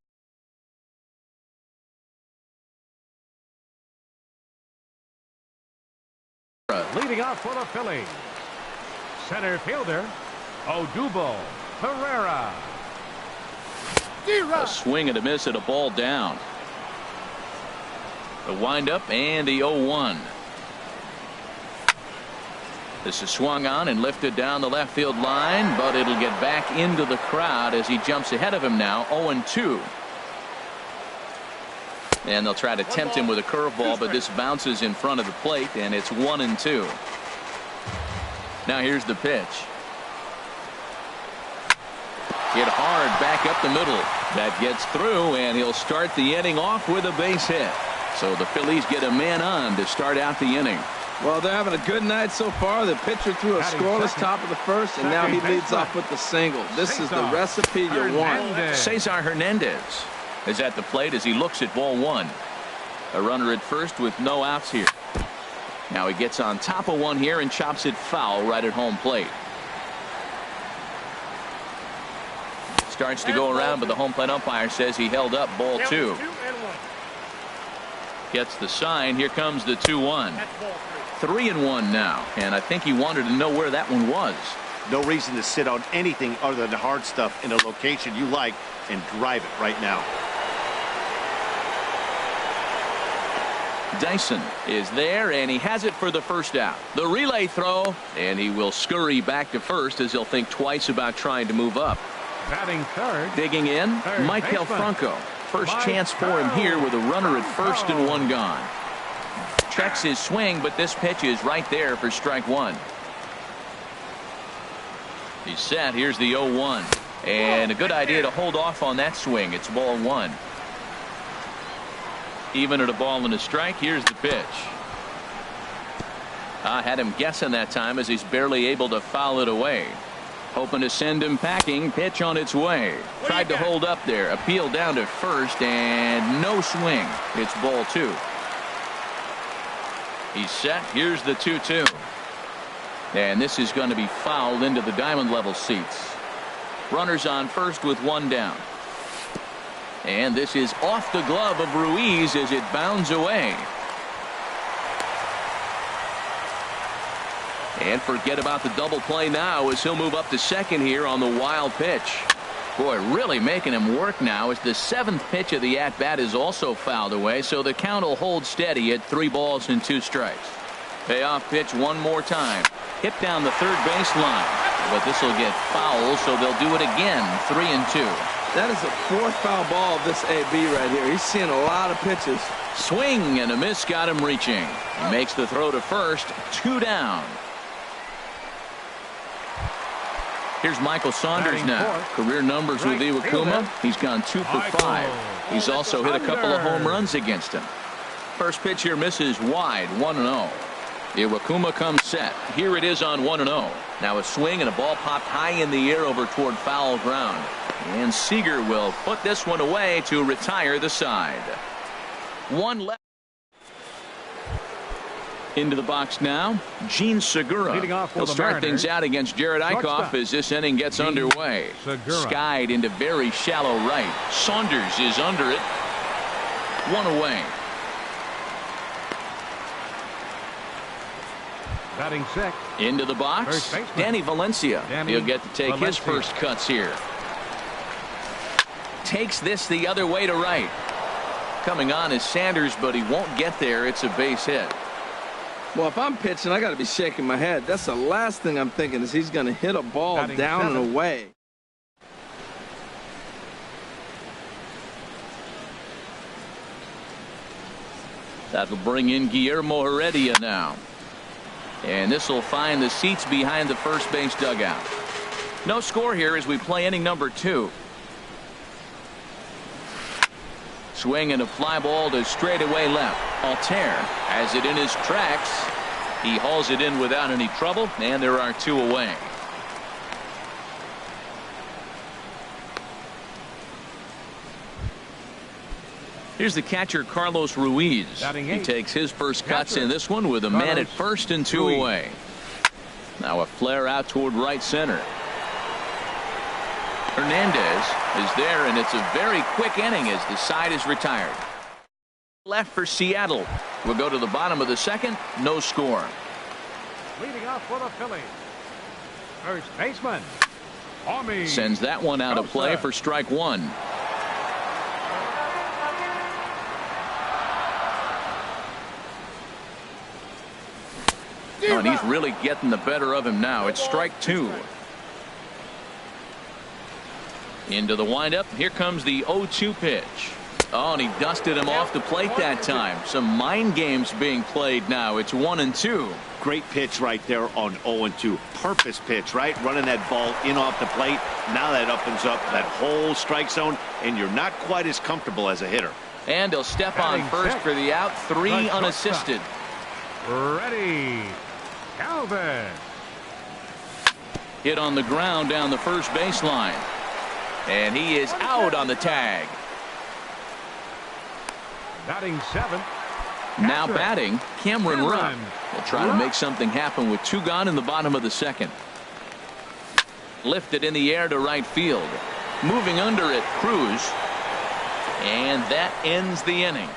Leading off for the Phillies, center fielder, Odubel Herrera. A swing and a miss at a ball down. The windup and the 0-1. This is swung on and lifted down the left field line, but it'll get back into the crowd as he jumps ahead of him now. 0-2. And they'll try to tempt him with a curveball, but this bounces in front of the plate, and it's 1-2. Now here's the pitch. Hit hard back up the middle. That gets through, and he'll start the inning off with a base hit. So the Phillies get a man on to start out the inning. Well, they're having a good night so far. The pitcher threw a scoreless top of the 1st, and now he leads off with the single. This is the recipe you want. Cesar Hernandez is at the plate as he looks at ball 1. A runner at first with no outs here. Now he gets on top of one here and chops it foul right at home plate. Starts to go around, but the home plate umpire says he held up ball 2. Gets the sign. Here comes the 2-1. 3-1 now, and I think he wanted to know where that one was. No reason to sit on anything other than hard stuff in a location you like and drive it right now. Dyson is there, and he has it for the first out. The relay throw, and he will scurry back to first as he'll think twice about trying to move up. Batting third. Digging in, Third Michael baseman. Franco. First chance for him here with a runner at first and one gone. Checks his swing, but this pitch is right there for strike one. He's set. Here's the 0-1. And a good idea to hold off on that swing. It's ball one. Even at a ball and a strike, here's the pitch. I had him guessing that time as he's barely able to foul it away. Hoping to send him packing. Pitch on its way. Tried to hold up there. Appeal down to first and no swing. It's ball two. He's set. Here's the 2-2. And this is going to be fouled into the diamond level seats. Runners on first with one down. And this is off the glove of Ruiz as it bounds away. And forget about the double play now as he'll move up to second here on the wild pitch. Boy, really making him work now as the seventh pitch of the at-bat is also fouled away, so the count will hold steady at 3 balls and 2 strikes. Payoff pitch one more time. Hit down the third base line, but this will get foul, so they'll do it again. 3-2. That is the 4th foul ball of this AB right here. He's seeing a lot of pitches. Swing and a miss got him reaching. He makes the throw to first. 2 down. Here's Michael Saunders now. Career numbers with Iwakuma. He's gone 2 for 5. He's also hit a couple of home runs against him. First pitch here misses wide. 1-0. Iwakuma comes set. Here it is on 1-0. Now a swing and a ball popped high in the air over toward foul ground. And Seager will put this one away to retire the side. One left. Into the box now, Gene Segura. He'll start things out against Jared Eichhoff as this inning gets underway. Skied into very shallow right. Saunders is under it. 1 away. Batting sixth. Into the box, Danny Valencia. He'll get to take his first cuts here. Takes this the other way to right. Coming on is Sanders, but he won't get there. It's a base hit. Well, if I'm pitching, I got to be shaking my head. That's the last thing I'm thinking is he's going to hit a ball down and away. That'll bring in Guillermo Heredia now. And this will find the seats behind the first base dugout. No score here as we play inning number 2. Swing and a fly ball to straightaway left. Altair has it in his tracks. He hauls it in without any trouble, and there are 2 away. Here's the catcher, Carlos Ruiz. He takes his first cuts in this one with a man at first and 2 away. Now a flare out toward right center. Hernandez is there, and it's a very quick inning as the side is retired. Left for Seattle. We'll go to the bottom of the second. No score. Leading off for the Phillies. First baseman. Sends that one out of play for strike 1. Oh, and he's really getting the better of him now. It's strike 2. Into the windup. Here comes the 0-2 pitch. Oh, and he dusted him off the plate that time. Some mind games being played now. It's 1-2. Great pitch right there on 0-2. Purpose pitch, right? Running that ball in off the plate. Now that opens up that whole strike zone, and you're not quite as comfortable as a hitter. And he'll step on first for the out. 3 unassisted. Ready. Calvin. Hit on the ground down the first baseline. And he is out on the tag. Batting 7th. Now batting, Cameron Rupp. Will try to make something happen with 2 gone in the bottom of the second. Lifted in the air to right field. Moving under it, Cruz. And that ends the inning.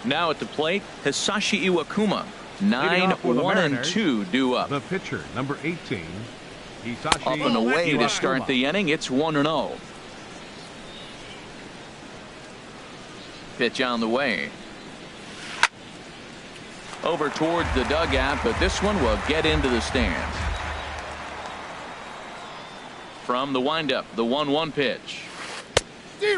Now at the plate, Hisashi Iwakuma. 9-1-2 due up. The pitcher, number 18. Hisashi Up and away Iwakuma. to start the inning. It's 1-0. Pitch on the way. Over towards the dugout, but this one will get into the stands. From the windup, the 1-1 pitch.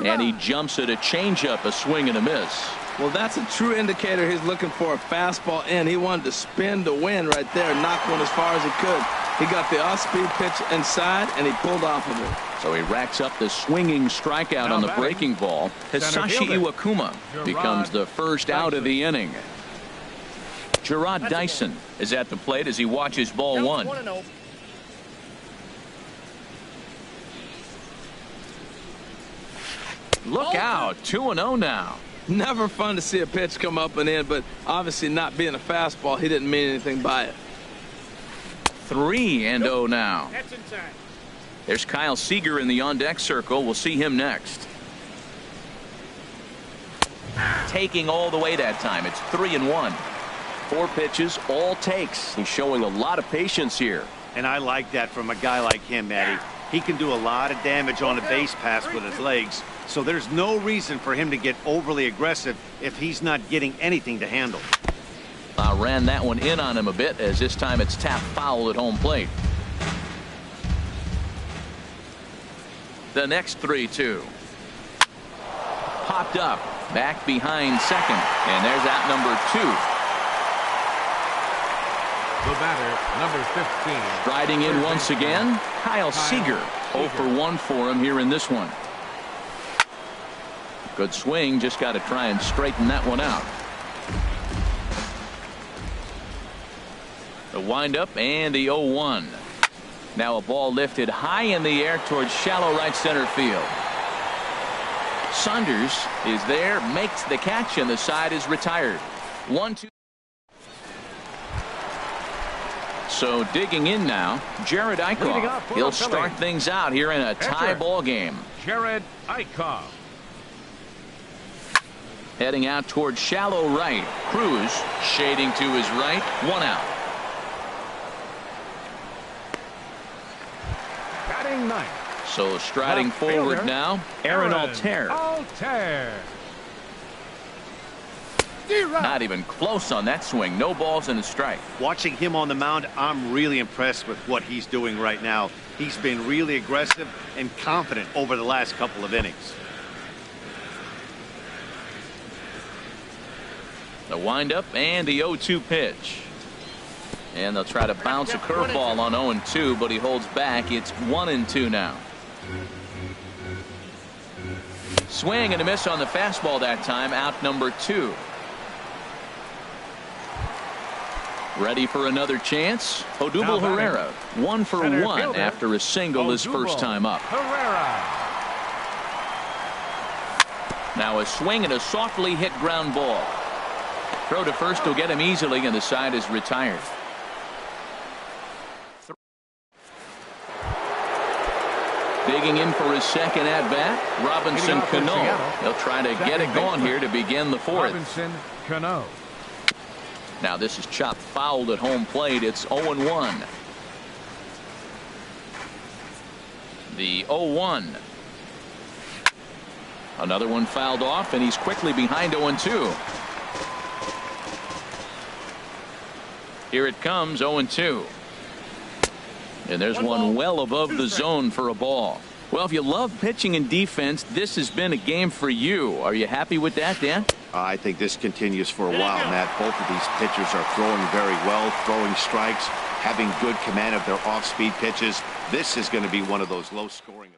And he jumps at a changeup, a swing and a miss. Well, that's a true indicator he's looking for a fastball in. He wanted to spin to win right there, knock one as far as he could. He got the off-speed pitch inside, and he pulled off of it. So he racks up the swinging strikeout on the breaking ball. Hisashi Iwakuma becomes the first out of the inning. Gerard Dyson is at the plate as he watches ball one. Look out, 2-0 now. Never fun to see a pitch come up and in, but obviously not being a fastball, he didn't mean anything by it. 3-0 now. There's Kyle Seager in the on-deck circle. We'll see him next. Taking all the way that time. It's 3-1. 4 pitches, all takes. He's showing a lot of patience here. And I like that from a guy like him, Matty. He can do a lot of damage on a base pass with his legs, so there's no reason for him to get overly aggressive if he's not getting anything to handle. Ran that one in on him a bit, as this time it's tapped foul at home plate. The next 3-2. Popped up, back behind second, and there's out number 2. The batter, number 15. Riding in once again, Kyle Seager. 0 for 1 for him here in this one. Good swing, just got to try and straighten that one out. The windup and the 0-1. Now a ball lifted high in the air towards shallow right center field. Saunders is there, makes the catch, and the side is retired. 1-2. So digging in now, Jared Eichhoff. He'll start things out here in a tie ball game. Jared Eichhoff. Heading out towards shallow right. Cruz shading to his right. 1 out. Batting ninth. So striding forward now, Aaron Altair. Not even close on that swing. No balls and a strike. Watching him on the mound, I'm really impressed with what he's doing right now. He's been really aggressive and confident over the last couple of innings. The windup and the 0-2 pitch. And they'll try to bounce a curveball on 0-2, but he holds back. It's 1-2 now. Swing and a miss on the fastball that time. Out number 2. Ready for another chance. Odubel Herrera, 1 for 1 after a single his first time up. Now a swing and a softly hit ground ball. Throw to first will get him easily, and the side is retired. Digging in for his second at bat, Robinson Cano. He'll try to get it going here to begin the 4th. Robinson Cano. Now this is chopped fouled at home plate. It's 0-1. The 0-1. Another one fouled off, and he's quickly behind 0-2. Here it comes, 0-2. And there's one well above the zone for a ball. Well, if you love pitching and defense, this has been a game for you. Are you happy with that, Dan? I think this continues for a while, Matt. Both of these pitchers are throwing very well, throwing strikes, having good command of their off-speed pitches. This is going to be one of those low-scoring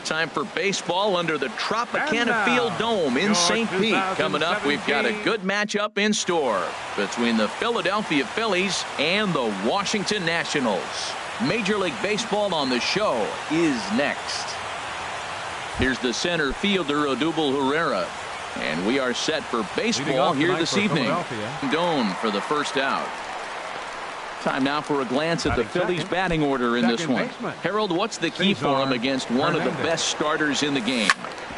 Time for baseball under the Tropicana Field Dome in St. Pete. Coming up, we've got a good matchup in store between the Philadelphia Phillies and the Washington Nationals. Major League Baseball on the show is next. Here's the center fielder, Odubel Herrera. And we are set for baseball here this evening. Doan for the first out. Time now for a glance at the Phillies batting order in this one. Harold, what's the key for him against one of the best starters in the game?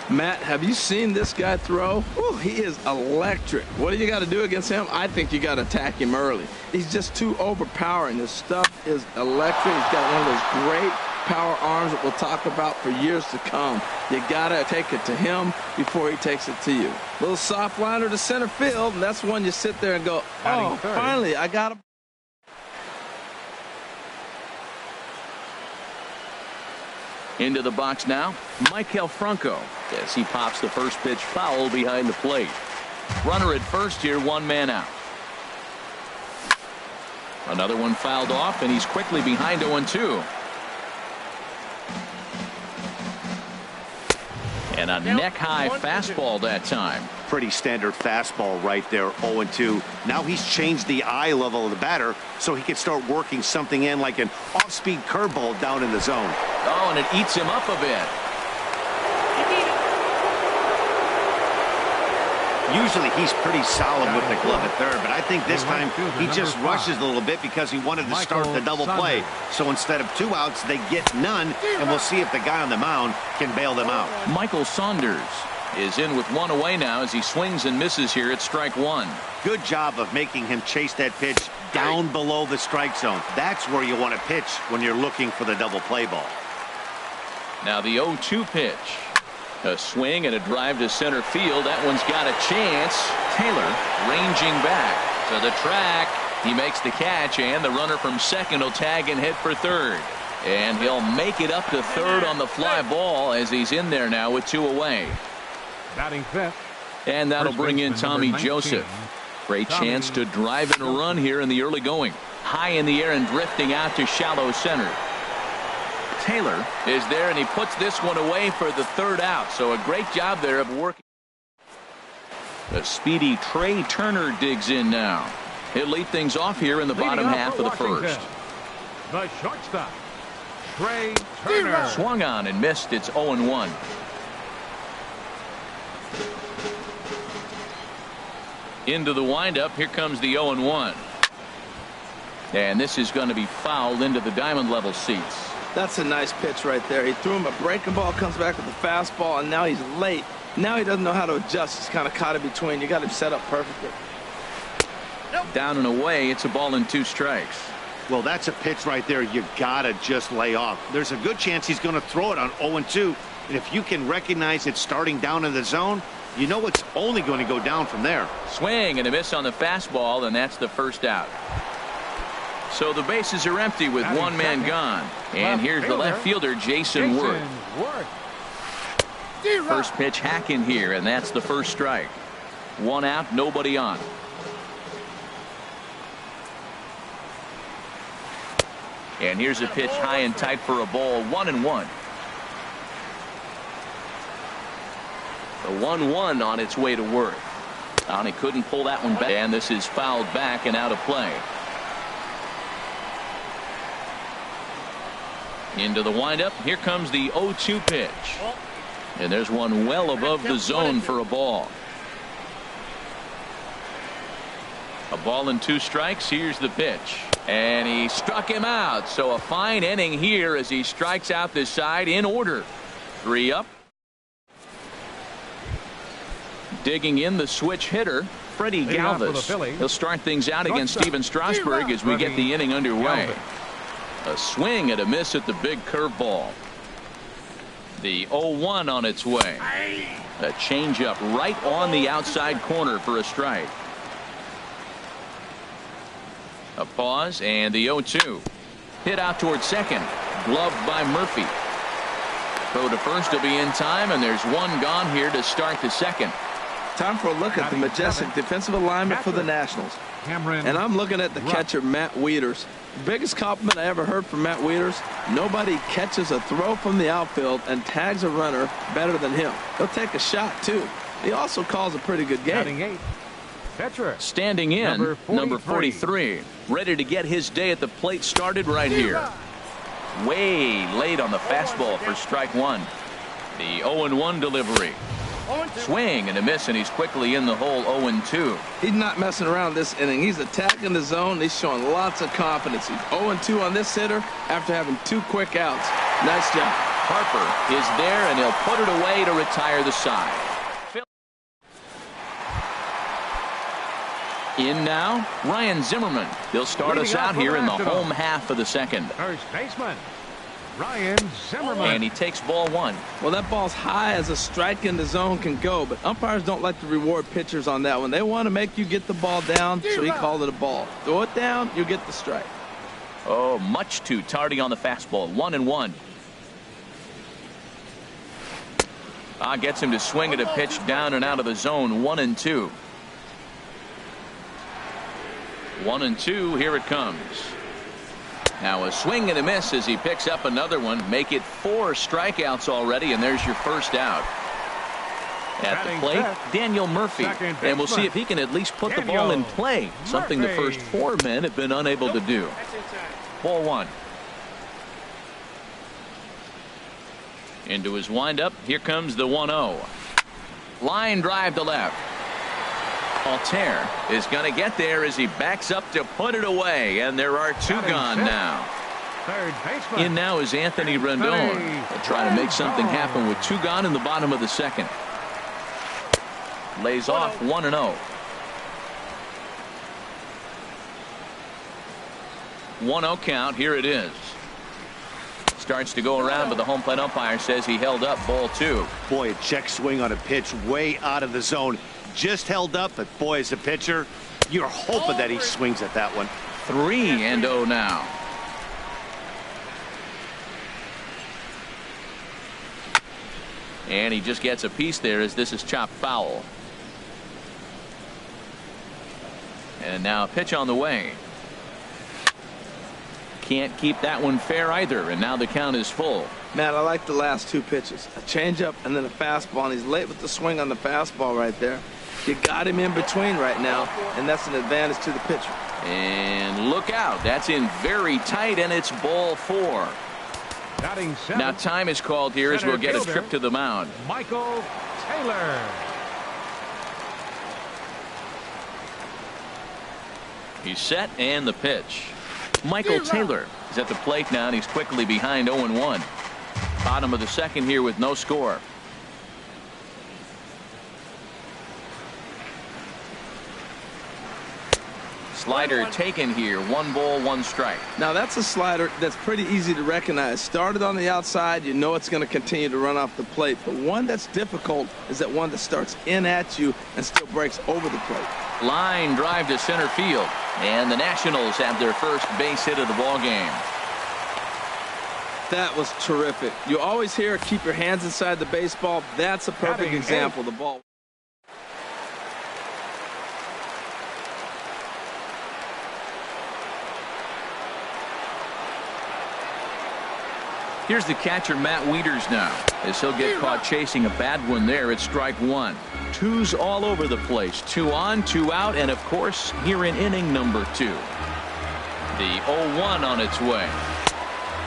Matt, have you seen this guy throw? Ooh, he is electric. What do you got to do against him? I think you got to attack him early. He's just too overpowering. His stuff is electric. He's got one of those great power arms that we'll talk about for years to come. You got to take it to him before he takes it to you. Little soft liner to center field, and that's when you sit there and go, oh, finally, I got him. Into the box now, Michael Franco, as he pops the first pitch foul behind the plate. Runner at first here, one man out. Another one fouled off, and he's quickly behind 0-2. And a neck-high fastball that time. Pretty standard fastball right there, 0-2. Now he's changed the eye level of the batter so he can start working something in like an off-speed curveball down in the zone. Oh, and it eats him up a bit. Usually he's pretty solid with the glove at third, but I think this time he just rushes a little bit because he wanted to start the double play. So instead of 2 outs, they get none, and we'll see if the guy on the mound can bail them out. Michael Saunders is in with 1 away now as he swings and misses here at strike 1. Good job of making him chase that pitch down below the strike zone. That's where you want to pitch when you're looking for the double play ball. Now the 0-2 pitch. A swing and a drive to center field. That one's got a chance. Taylor ranging back to the track. He makes the catch, and the runner from second will tag and hit for third. And he'll make it up to third on the fly ball as he's in there now with 2 away. Batting fifth. And that'll bring in Tommy Joseph. Great chance to drive in a run here in the early going. High in the air and drifting out to shallow center. Taylor is there, and he puts this one away for the third out. So a great job there of working. The speedy Trey Turner digs in now. He'll lead things off here in the bottom half of the first. The shortstop, Trey Turner. Swung on and missed. It's 0-1. Into the windup. Here comes the 0-1. And this is going to be fouled into the diamond level seats. That's a nice pitch right there. He threw him a breaking ball, comes back with a fastball, and now he's late. Now he doesn't know how to adjust. He's kind of caught in between. You got him set up perfectly. Down and away. It's a ball and 2 strikes. Well, that's a pitch right there you gotta just lay off. There's a good chance he's going to throw it on 0-2, and if you can recognize it starting down in the zone, you know it's only going to go down from there. Swing and a miss on the fastball, and that's the first out. So the bases are empty with 1 man gone. And here's the left fielder, Jason Worth. First pitch hacking here, and that's the first strike. 1 out, nobody on. And here's a pitch high and tight for a ball, 1-1. The 1-1 on its way to Worth. And he couldn't pull that one back. And this is fouled back and out of play. Into the windup. Here comes the 0-2 pitch. And there's one well above the zone for a ball. A ball and 2 strikes. Here's the pitch. And he struck him out. So a fine inning here as he strikes out this side in order. 3 up. Digging in the switch hitter, Freddie Galvis. He'll start things out against Steven Strasburg as we get the inning underway. A swing and a miss at the big curveball. The 0-1 on its way. A changeup right on the outside corner for a strike. A pause and the 0-2. Hit out towards second. Gloved by Murphy. Throw to first will be in time, and there's 1 gone here to start the second. Time for a look at the majestic defensive alignment for the Nationals. And I'm looking at the catcher, Matt Wieters. The biggest compliment I ever heard from Matt Wieters: nobody catches a throw from the outfield and tags a runner better than him. He'll take a shot, too. He also calls a pretty good game. Standing in, number 43. Ready to get his day at the plate started right here. Way late on the fastball for strike one. The 0-1 delivery. Swing and a miss, and he's quickly in the hole. 0-2. He's not messing around this inning. He's attacking the zone. He's showing lots of confidence. He's 0-2 on this hitter after having 2 quick outs. Nice job. Harper is there, and he'll put it away to retire the side. In now, Ryan Zimmerman. He'll start us out here in the home half of the second. First baseman, Ryan Zimmerman. And he takes ball 1. Well, that ball's high as a strike in the zone can go, but umpires don't like to reward pitchers on that one. They want to make you get the ball down, so he called it a ball. Throw it down, you get the strike. Oh, much too tardy on the fastball. 1-1. Gets him to swing at a pitch down and out of the zone. 1-2. 1-2. Here it comes. Now a swing and a miss as he picks up another one. Make it 4 strikeouts already, and there's your first out. At the plate, Daniel Murphy. And we'll see if he can at least put the ball in play, something the first 4 men have been unable to do. Ball 1. Into his windup. Here comes the 1-0. Line drive to left. Altair is going to get there as he backs up to put it away, and there are 2 gone now. In now is Anthony Rendon. They'll try to make something happen with 2 gone in the bottom of the second. Lays off 1-0. 1-0 count. Here it is. Starts to go around, but the home plate umpire says he held up. Ball 2. Boy, a check swing on a pitch way out of the zone. Just held up, but boy, as a pitcher, you're hoping that he swings at that one. 3-0 now. And he just gets a piece there as this is chopped foul. And now a pitch on the way. Can't keep that one fair either, and now the count is full. Matt, I like the last 2 pitches. A changeup and then a fastball, and he's late with the swing on the fastball right there. You got him in between right now, and that's an advantage to the pitcher. And look out. That's in very tight, and it's ball 4. Now time is called here as we'll get a trip to the mound. Michael Taylor. He's set, and the pitch. Michael Taylor is at the plate now, and he's quickly behind 0-1. Bottom of the second here with no score. Slider taken here. 1 ball, 1 strike. Now that's a slider that's pretty easy to recognize. Started on the outside, you know it's going to continue to run off the plate. But one that's difficult is that one that starts in at you and still breaks over the plate. Line drive to center field, and the Nationals have their first base hit of the ball game. That was terrific. You always hear keep your hands inside the baseball. That's a perfect example. The ball. Here's the catcher, Matt Wieters, now, as he'll get caught chasing a bad one there at strike 1. 2s all over the place. 2 on, 2 out, and of course, here in inning number 2. The 0-1 on its way.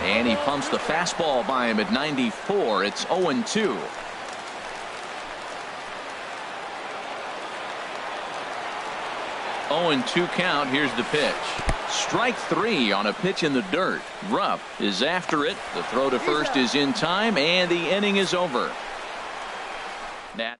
And he pumps the fastball by him at 94. It's 0-2. Oh, and 2 count. Here's the pitch. Strike 3 on a pitch in the dirt. Rupp is after it. The throw to first is in time, and the inning is over. That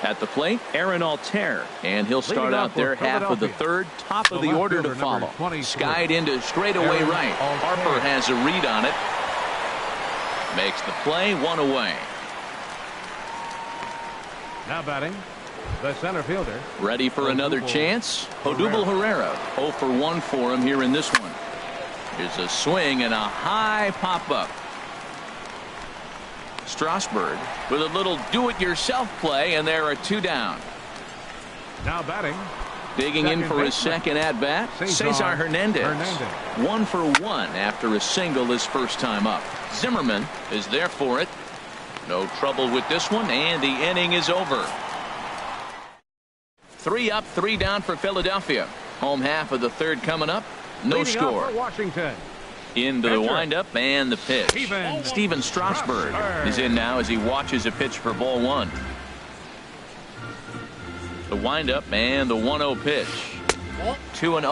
at the plate, Aaron Altair, and he'll start out there half of the third, top of the order to follow. Skied into straightaway right. Harper has a read on it. Makes the play, 1 away. Now batting, the center fielder. Ready for another chance. Odubel Herrera, 0 for 1 for him here in this one. Here's a swing and a high pop up. Strasburg with a little do-it-yourself play, and there are 2 down. Now batting. Digging in for his second at-bat, Cesar Hernandez. 1 for 1 after a single his first time up. Zimmerman is there for it. No trouble with this one, and the inning is over. 3 up, 3 down for Philadelphia. Home half of the third coming up. No score. Washington. Into the windup and the pitch. Steven Strasburg is in now as he watches a pitch for ball 1. The windup and the 1-0 pitch. 2-0.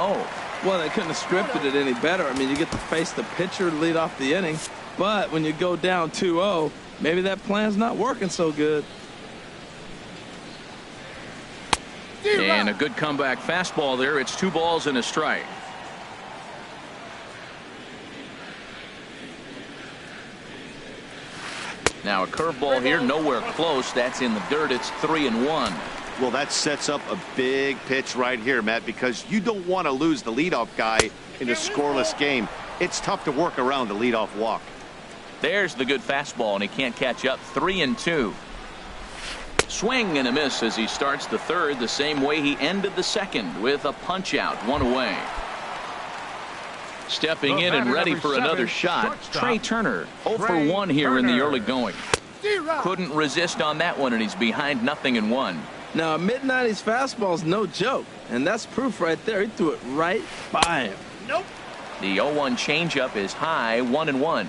Well, they couldn't have scripted it any better. I mean, you get to face the pitcher to lead off the inning, but when you go down 2-0, maybe that plan's not working so good. And a good comeback fastball there. It's 2 balls and a strike. Now a curveball here, nowhere close. That's in the dirt. It's 3-1. Well, that sets up a big pitch right here, Matt, because you don't want to lose the leadoff guy in a scoreless game. It's tough to work around the leadoff walk. There's the good fastball, and he can't catch up. 3-2. Swing and a miss as he starts the third the same way he ended the second, with a punch out, 1 away. Stepping in and ready for another shot, Trey Turner. 0 for 1 here in the early going. Couldn't resist on that one, and he's behind 0-1. Now, a mid-90s fastball is no joke, and that's proof right there. He threw it right by him. Nope. The 0-1 changeup is high, 1-1.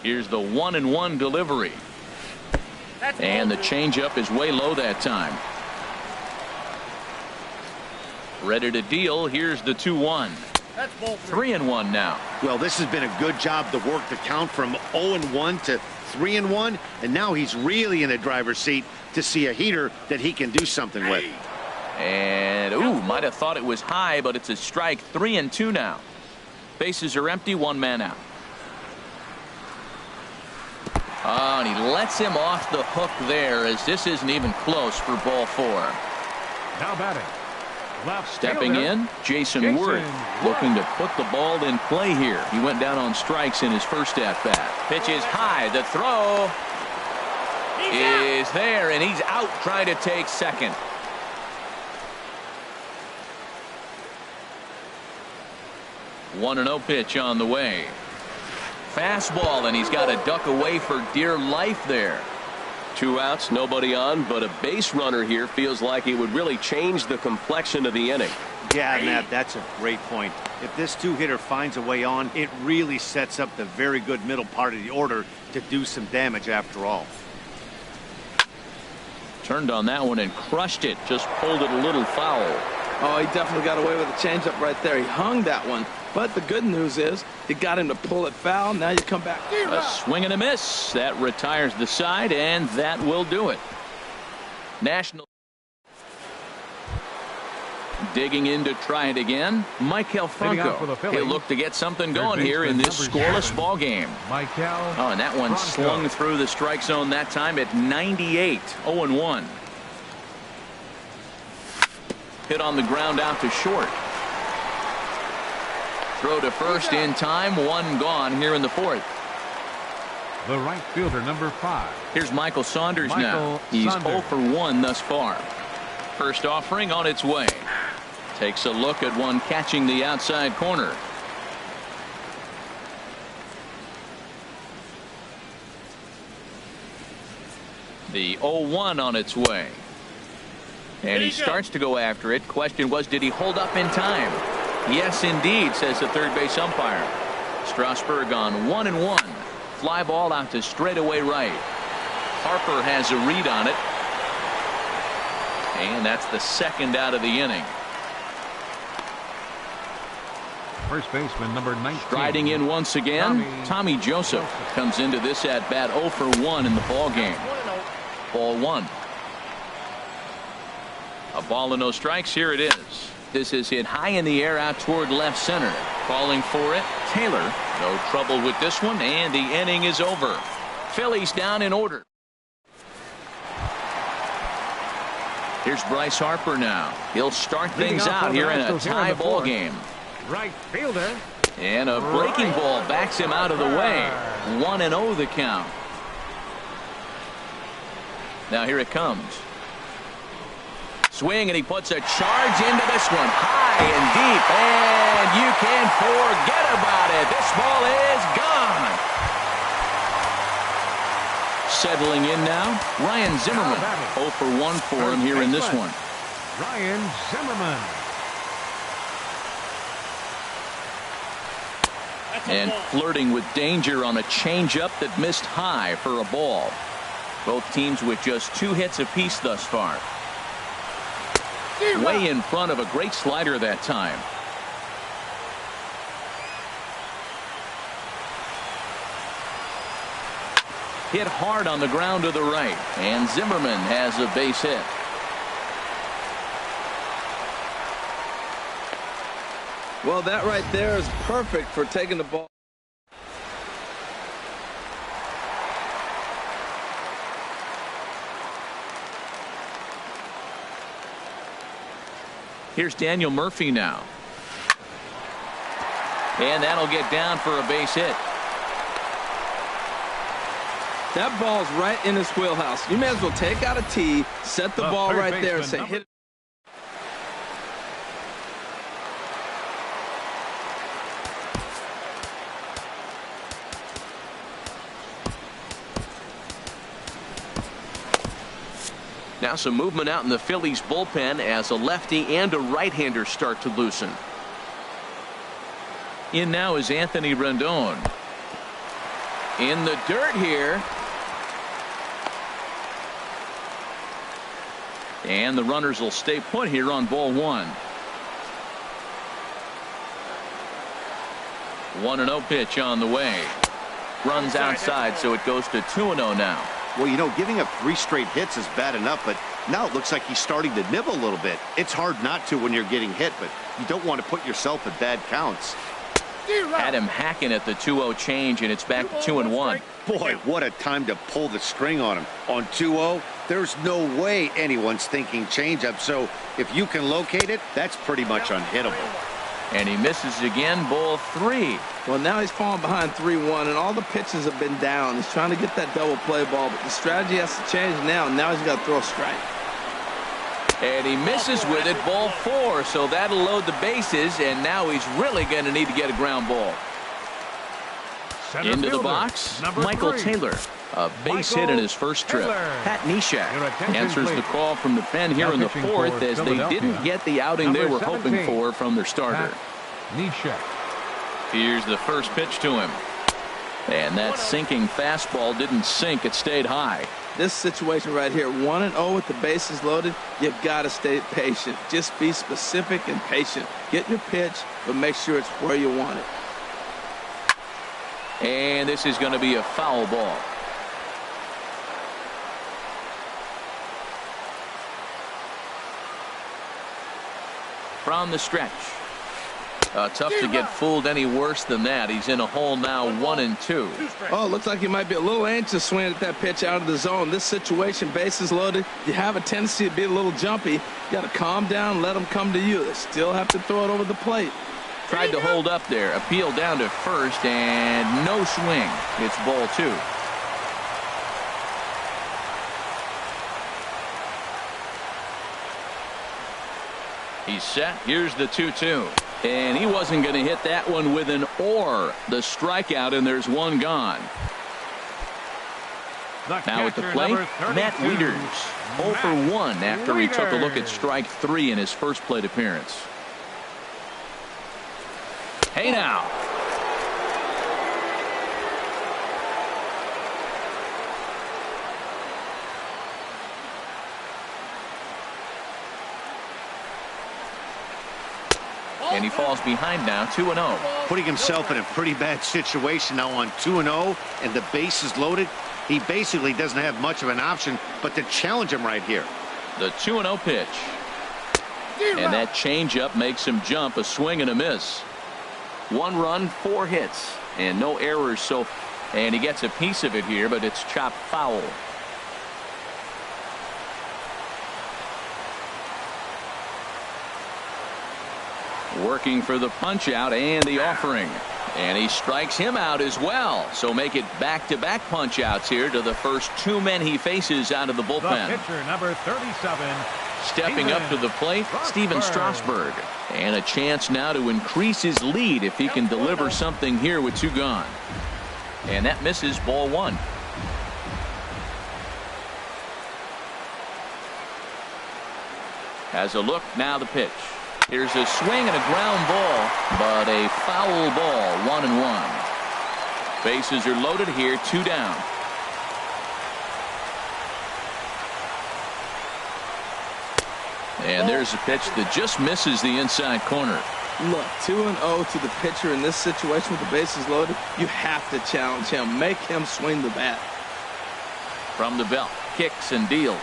Here's the 1-1 delivery. And the changeup is way low that time. Ready to deal. Here's the 2-1. 3-1 now. Well, this has been a good job to work the count from 0-1 to 3-1, and now he's really in the driver's seat to see a heater that he can do something with. And might have thought it was high, but it's a strike. 3-2 now. Bases are empty, 1 man out. Oh, and he lets him off the hook there, as this isn't even close for ball 4. Now batting. Stepping in, Jason Worth, looking to put the ball in play here. He went down on strikes in his first at-bat. Pitch is high. The throw is there, and he's out trying to take second. One 1-0 pitch on the way. Fastball, and he's got to duck away for dear life there. 2 outs, nobody on, but a base runner here feels like it would really change the complexion of the inning. Yeah, Matt, that's a great point. If this 2-hitter finds a way on, it really sets up the very good middle part of the order to do some damage after all. Turned on that one and crushed it. Just pulled it a little foul. Oh, he definitely got away with a changeup right there. He hung that one. But the good news is he got him to pull it foul. Now you come back. A swing and a miss. That retires the side, and that will do it. National digging in to try it again. Maikel Franco. He'll look to get something going here in this scoreless ball game. Oh, and that one slung through the strike zone that time at 98. 0-1. Hit on the ground out to short. Throw to first in time. 1 gone here in the 4th. The right fielder, number 5. Here's Michael Saunders now. He's 0 for 1 thus far. First offering on its way. Takes a look at one catching the outside corner. The 0-1 on its way. And he starts to go after it. Question was, did he hold up in time? Yes, indeed, says the third base umpire. Strasburg on 1-1. Fly ball out to straightaway right. Harper has a read on it. And that's the second out of the inning. First baseman, number 19. Striding in once again, Tommy Joseph comes into this at bat 0 for 1 in the ball game. Ball 1. A ball and no strikes. Here it is. This is hit high in the air out toward left center. Calling for it, Taylor. No trouble with this one, and the inning is over. Phillies down in order. Here's Bryce Harper now. He'll start things out here in a tie ball game. Right fielder, And a breaking ball backs him out of the way. 1-0 the count. Now here it comes. Swing, and he puts a charge into this one. High and deep. And you can forget about it. This ball is gone. Settling in now, Ryan Zimmerman. 0 for 1 for him here in this one. Ryan Zimmerman. And flirting with danger on a changeup that missed high for a ball. Both teams with just 2 hits apiece thus far. Way in front of a great slider that time. Hit hard on the ground to the right. And Zimmerman has a base hit. Well, that right there is perfect for taking the ball. Here's Daniel Murphy now. And that'll get down for a base hit. That ball's right in his wheelhouse. You may as well take out a tee, set the ball right there, and say, hit it. Now some movement out in the Phillies bullpen as a lefty and a right-hander start to loosen. In now is Anthony Rendon. In the dirt here. And the runners will stay put here on ball 1. 1-0 pitch on the way. Runs outside, so it goes to 2-0 now. Well, you know, giving up 3 straight hits is bad enough, but now it looks like he's starting to nibble a little bit. It's hard not to when you're getting hit, but you don't want to put yourself in bad counts. Had him hacking at the 2-0 change, and it's back to 2-1. Boy, what a time to pull the string on him. On 2-0, there's no way anyone's thinking changeup, so if you can locate it, that's pretty much unhittable. And he misses again, ball 3. Well, now he's falling behind 3-1, and all the pitches have been down. He's trying to get that double play ball, but the strategy has to change now. Now he's got to throw a strike. And he misses with it, ball 4, so that'll load the bases, and now he's really going to need to get a ground ball. Into the box, Michael Taylor. A base hit in his first trip. Pat Neshek answers the call from the pen here in the 4th as they didn't get the outing they were hoping for from their starter. Here's the first pitch to him. And that sinking fastball didn't sink, it stayed high. This situation right here, 1-0 with the bases loaded, you've got to stay patient. Just be specific and patient. Get your pitch, but make sure it's where you want it. And this is going to be a foul ball. From the stretch. Tough to get fooled any worse than that. He's in a hole now, 1-2. Oh, looks like he might be a little anxious swinging at that pitch out of the zone. This situation, bases loaded, you have a tendency to be a little jumpy. You got to calm down, let them come to you. They still have to throw it over the plate. Tried to hold up there. Appeal down to first, and no swing. It's ball 2. He's set. Here's the 2-2. And he wasn't going to hit that one with an or. The strikeout, and there's one gone. Now at the plate, Matt Wieters. 0 for 1 after he took a look at strike 3 in his first plate appearance. Hey now. And he falls behind now, 2-0. Putting himself in a pretty bad situation now on 2-0, and the bases loaded. He basically doesn't have much of an option but to challenge him right here. The 2-0 pitch. And that changeup makes him jump, a swing and a miss. 1 run, 4 hits, and no errors. And he gets a piece of it here, but it's chopped foul. Working for the punch out and the offering. And he strikes him out as well. So make it back-to-back punch outs here to the first two men he faces out of the bullpen. The pitcher, number 37. Stepping up to the plate, Steven Strasburg. And a chance now to increase his lead if he can deliver something here with two gone. And that misses, ball one. Has a look, now the pitch. Here's a swing and a ground ball, but a foul ball, 1-1. Bases are loaded here, two down. And there's a pitch that just misses the inside corner. Look, 2-0 to the pitcher in this situation with the bases loaded. You have to challenge him. Make him swing the bat. From the belt, kicks and deals.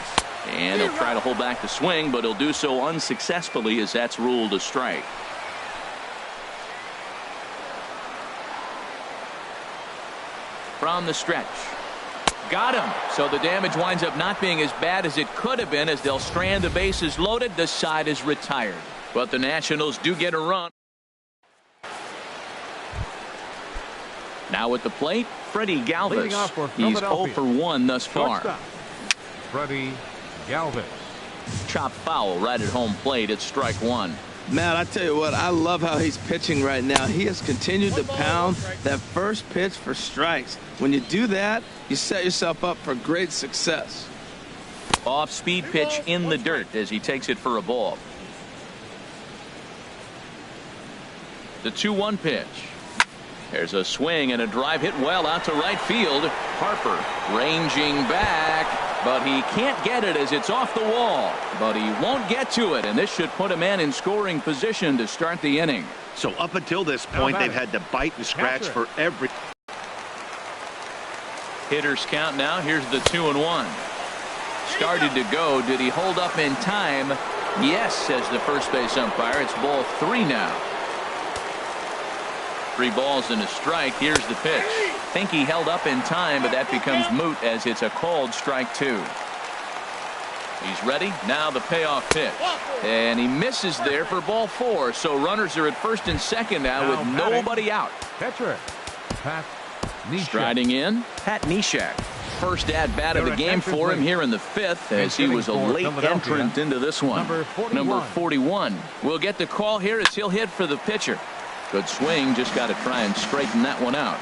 And he'll try to hold back the swing, but he'll do so unsuccessfully as that's ruled a strike. From the stretch. Got him. So the damage winds up not being as bad as it could have been as they'll strand the bases loaded. The side is retired. But the Nationals do get a run. Now at the plate, Freddie Galvis. He's 0 for 1 thus far. Freddie Galvis. Chopped foul right at home plate. It's strike one. Matt, I tell you what, I love how he's pitching right now. He has continued to pound that first pitch for strikes. When you do that, you set yourself up for great success. Off-speed pitch in the dirt as he takes it for a ball. The 2-1 pitch. There's a swing and a drive hit well out to right field. Harper ranging back, but he can't get it as it's off the wall. But he won't get to it, and this should put a man in scoring position to start the inning. So up until this point, they've had to bite and scratch for every. Hitters count now. Here's the 2-1. Started to go. Did he hold up in time? Yes, says the first base umpire. It's ball 3 now. 3 balls and a strike. Here's the pitch. Think he held up in time, but that becomes moot as it's a called strike 2. He's ready. Now the payoff pitch. And he misses there for ball 4. So runners are at first and second now with nobody out. Catcher, Pat Neshek. Striding in, Pat Neshek. First at-bat of the game for him here in the 5th as he was a late entrant into this one. Number 41. We'll get the call here as he'll hit for the pitcher. Good swing, just got to try and straighten that one out.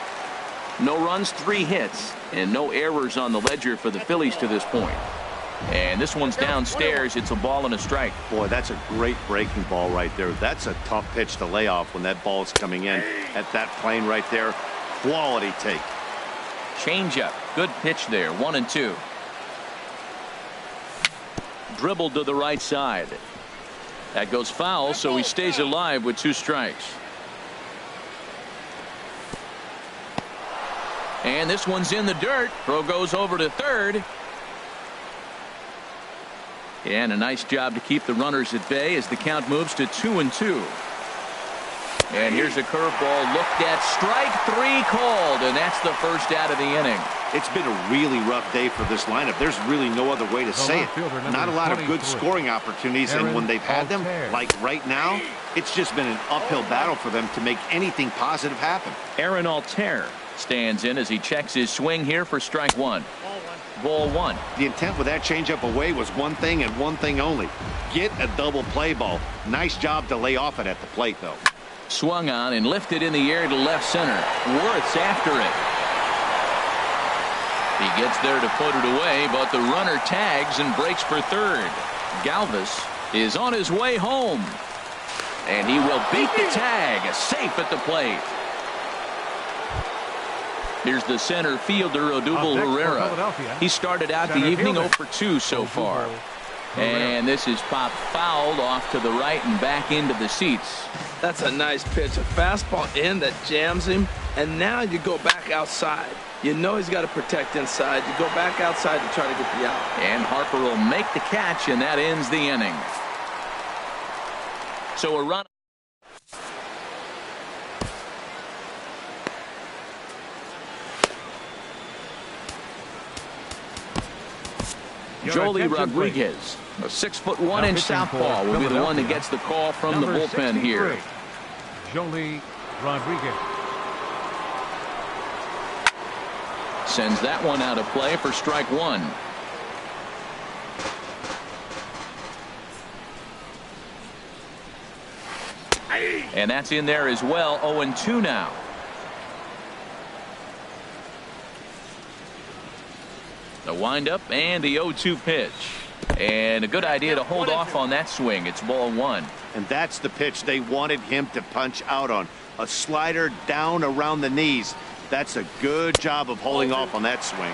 No runs, 3 hits, and no errors on the ledger for the Phillies to this point. And this one's downstairs. It's a ball and a strike. Boy, that's a great breaking ball right there. That's a tough pitch to lay off when that ball is coming in at that plane right there. Quality take. Changeup. Good pitch there. 1-2. Dribbled to the right side. That goes foul, so he stays alive with 2 strikes. And this one's in the dirt. Throw goes over to third. And a nice job to keep the runners at bay as the count moves to 2-2. And here's a curveball looked at. Strike 3 called, and that's the first out of the inning. It's been a really rough day for this lineup. There's really no other way to say it. Not a lot of good scoring opportunities, and when they've had them, like right now, it's just been an uphill battle for them to make anything positive happen. Aaron Altair stands in as he checks his swing here for strike 1. Ball 1. The intent with that changeup away was one thing and one thing only. Get a double play ball. Nice job to lay off it at the plate, though. Swung on and lifted in the air to left center. Werth's after it. He gets there to put it away, but the runner tags and breaks for third. Galvis is on his way home. And he will beat the tag. Safe at the plate. Here's the center fielder, Odubel Herrera. He started out the evening 0 for 2 so far. And this is popped fouled off to the right and back into the seats. That's a nice pitch. A fastball in that jams him. And now you go back outside. You know he's got to protect inside. You go back outside to try to get the out. And Harper will make the catch, and that ends the inning. So a run. Joely Rodriguez, a 6'1" southpaw, will be the one that gets the call from the bullpen here. Jolie Rodriguez. Sends that one out of play for strike one. And that's in there as well. 0-2 now. The windup and the 0-2 pitch. And a good idea to hold off on that swing. It's ball one. And that's the pitch they wanted him to punch out on. A slider down around the knees. That's a good job of holding off on that swing.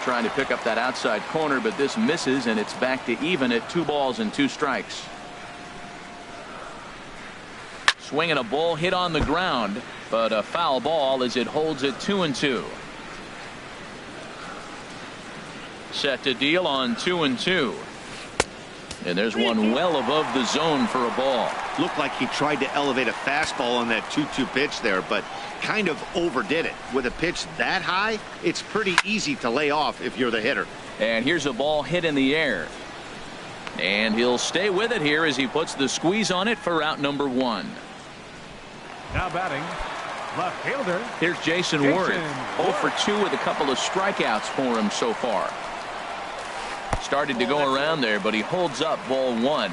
Trying to pick up that outside corner, but this misses, and it's back to even at 2 balls and 2 strikes. Swinging a ball hit on the ground, but a foul ball as it holds it 2-2. Set to deal on 2-2. And there's one well above the zone for a ball. Looked like he tried to elevate a fastball on that 2-2 pitch there, but kind of overdid it. With a pitch that high, it's pretty easy to lay off if you're the hitter. And here's a ball hit in the air. And he'll stay with it here as he puts the squeeze on it for out number 1. Now batting, left fielder. Here's Jason Worth. 0 for 2 with a couple of strikeouts for him so far. Started to go around there, but he holds up ball 1.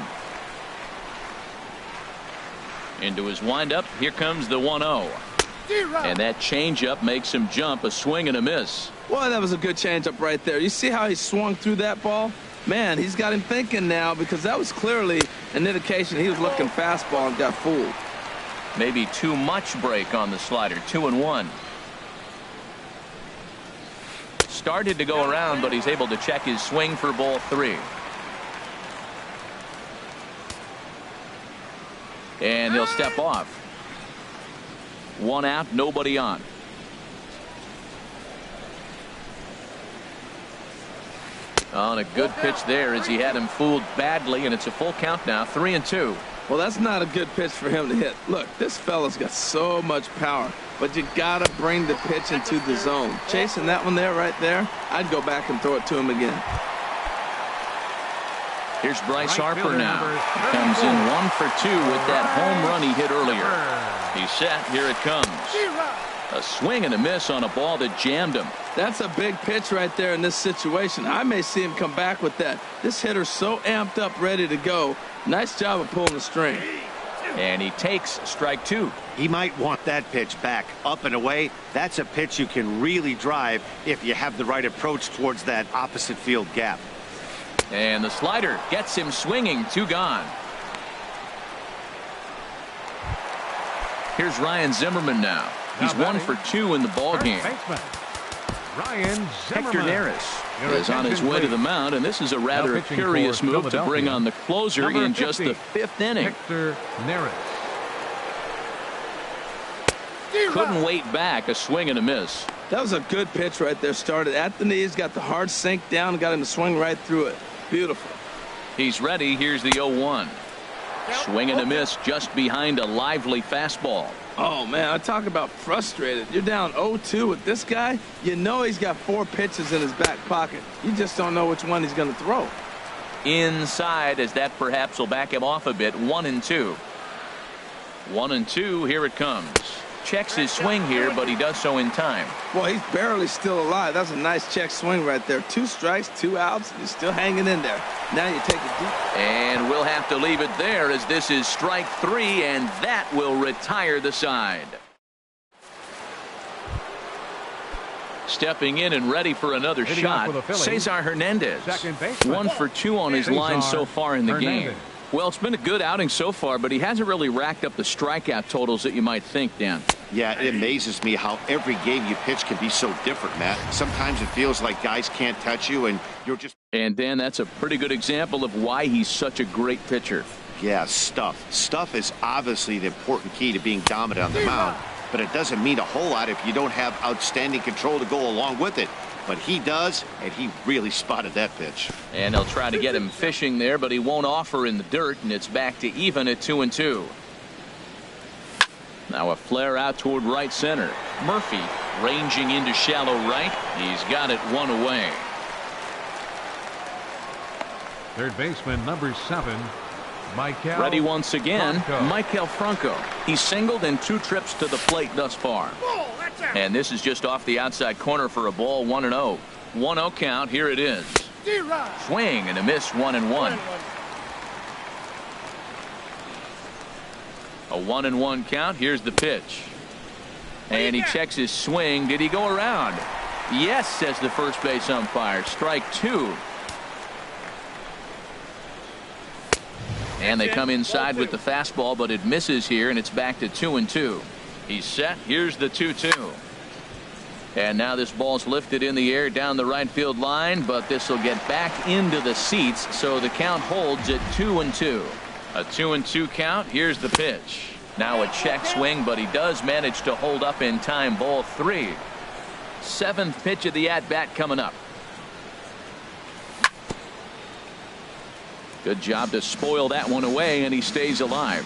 Into his windup. Here comes the 1-0. And that changeup makes him jump. A swing and a miss. Boy, that was a good changeup right there. You see how he swung through that ball? Man, he's got him thinking now, because that was clearly an indication he was looking fastball and got fooled. Maybe too much break on the slider. 2-1. Started to go around, but he's able to check his swing for ball 3. And he'll step off. 1 out, nobody on. On a good pitch there as he had him fooled badly, and it's a full count now. 3-2. Well, that's not a good pitch for him to hit. Look, this fella's got so much power, but you gotta bring the pitch into the zone. Chasing that one there, right there, I'd go back and throw it to him again. Here's Bryce Harper now. Comes in 1 for 2 with that home run he hit earlier. He's set. Here it comes. A swing and a miss on a ball that jammed him. That's a big pitch right there in this situation. I may see him come back with that. This hitter's so amped up, ready to go. Nice job of pulling the string. And he takes strike 2. He might want that pitch back, up and away. That's a pitch you can really drive if you have the right approach towards that opposite field gap. And the slider gets him swinging. 2 gone. Here's Ryan Zimmerman now. He's 1 for 2 in the ballgame. Hector Neris is on his way to the mound, and this is a rather curious move to bring on the closer in just the 5th inning. Hector Neris. Couldn't wait back. A swing and a miss. That was a good pitch right there. Started at the knees, got the hard sink down, and got him to swing right through it. Beautiful. He's ready. Here's the 0-1. Swing and a miss just behind a lively fastball. Oh, man, I talk about frustrated. You're down 0-2 with this guy. You know he's got 4 pitches in his back pocket. You just don't know which one he's going to throw. Inside, as that perhaps will back him off a bit. 1-2. 1-2. Here it comes. Checks his swing here, but he does so in time. Well, he's barely still alive. That's a nice check swing right there. 2 strikes, 2 outs. He's still hanging in there. Now you take it deep. And we'll have to leave it there as this is strike 3, and that will retire the side. Stepping in and ready for another shot, Cesar Hernandez. 1 for 2 on his line so far in the game. Well, it's been a good outing so far, but he hasn't really racked up the strikeout totals that you might think, Dan. Yeah, it amazes me how every game you pitch can be so different, Matt. Sometimes it feels like guys can't touch you and you're just... And, Dan, that's a pretty good example of why he's such a great pitcher. Yeah, stuff. Stuff is obviously the important key to being dominant on the mound, but it doesn't mean a whole lot if you don't have outstanding control to go along with it. But he does, and he really spotted that pitch. And they'll try to get him fishing there, but he won't offer in the dirt, and it's back to even at 2-2. Now a flare out toward right center. Murphy ranging into shallow right. He's got it 1 away. Third baseman number 7, Maikel. Ready once again, Franco. Maikel Franco. He's singled in 2 trips to the plate thus far. And this is just off the outside corner for a ball. 1-0. 1-0 count. Here it is. Swing and a miss. 1-1. A 1-1 count. Here's the pitch. And he checks his swing. Did he go around? Yes, says the first base umpire. Strike 2. And they come inside with the fastball, but it misses here, and it's back to 2-2. He's set. Here's the 2-2. And now this ball's lifted in the air down the right field line, but this will get back into the seats, so the count holds at 2-2. A 2-2 count. Here's the pitch. Now a check swing, but he does manage to hold up in time. Ball 3. 7th pitch of the at-bat coming up. Good job to spoil that one away, and he stays alive.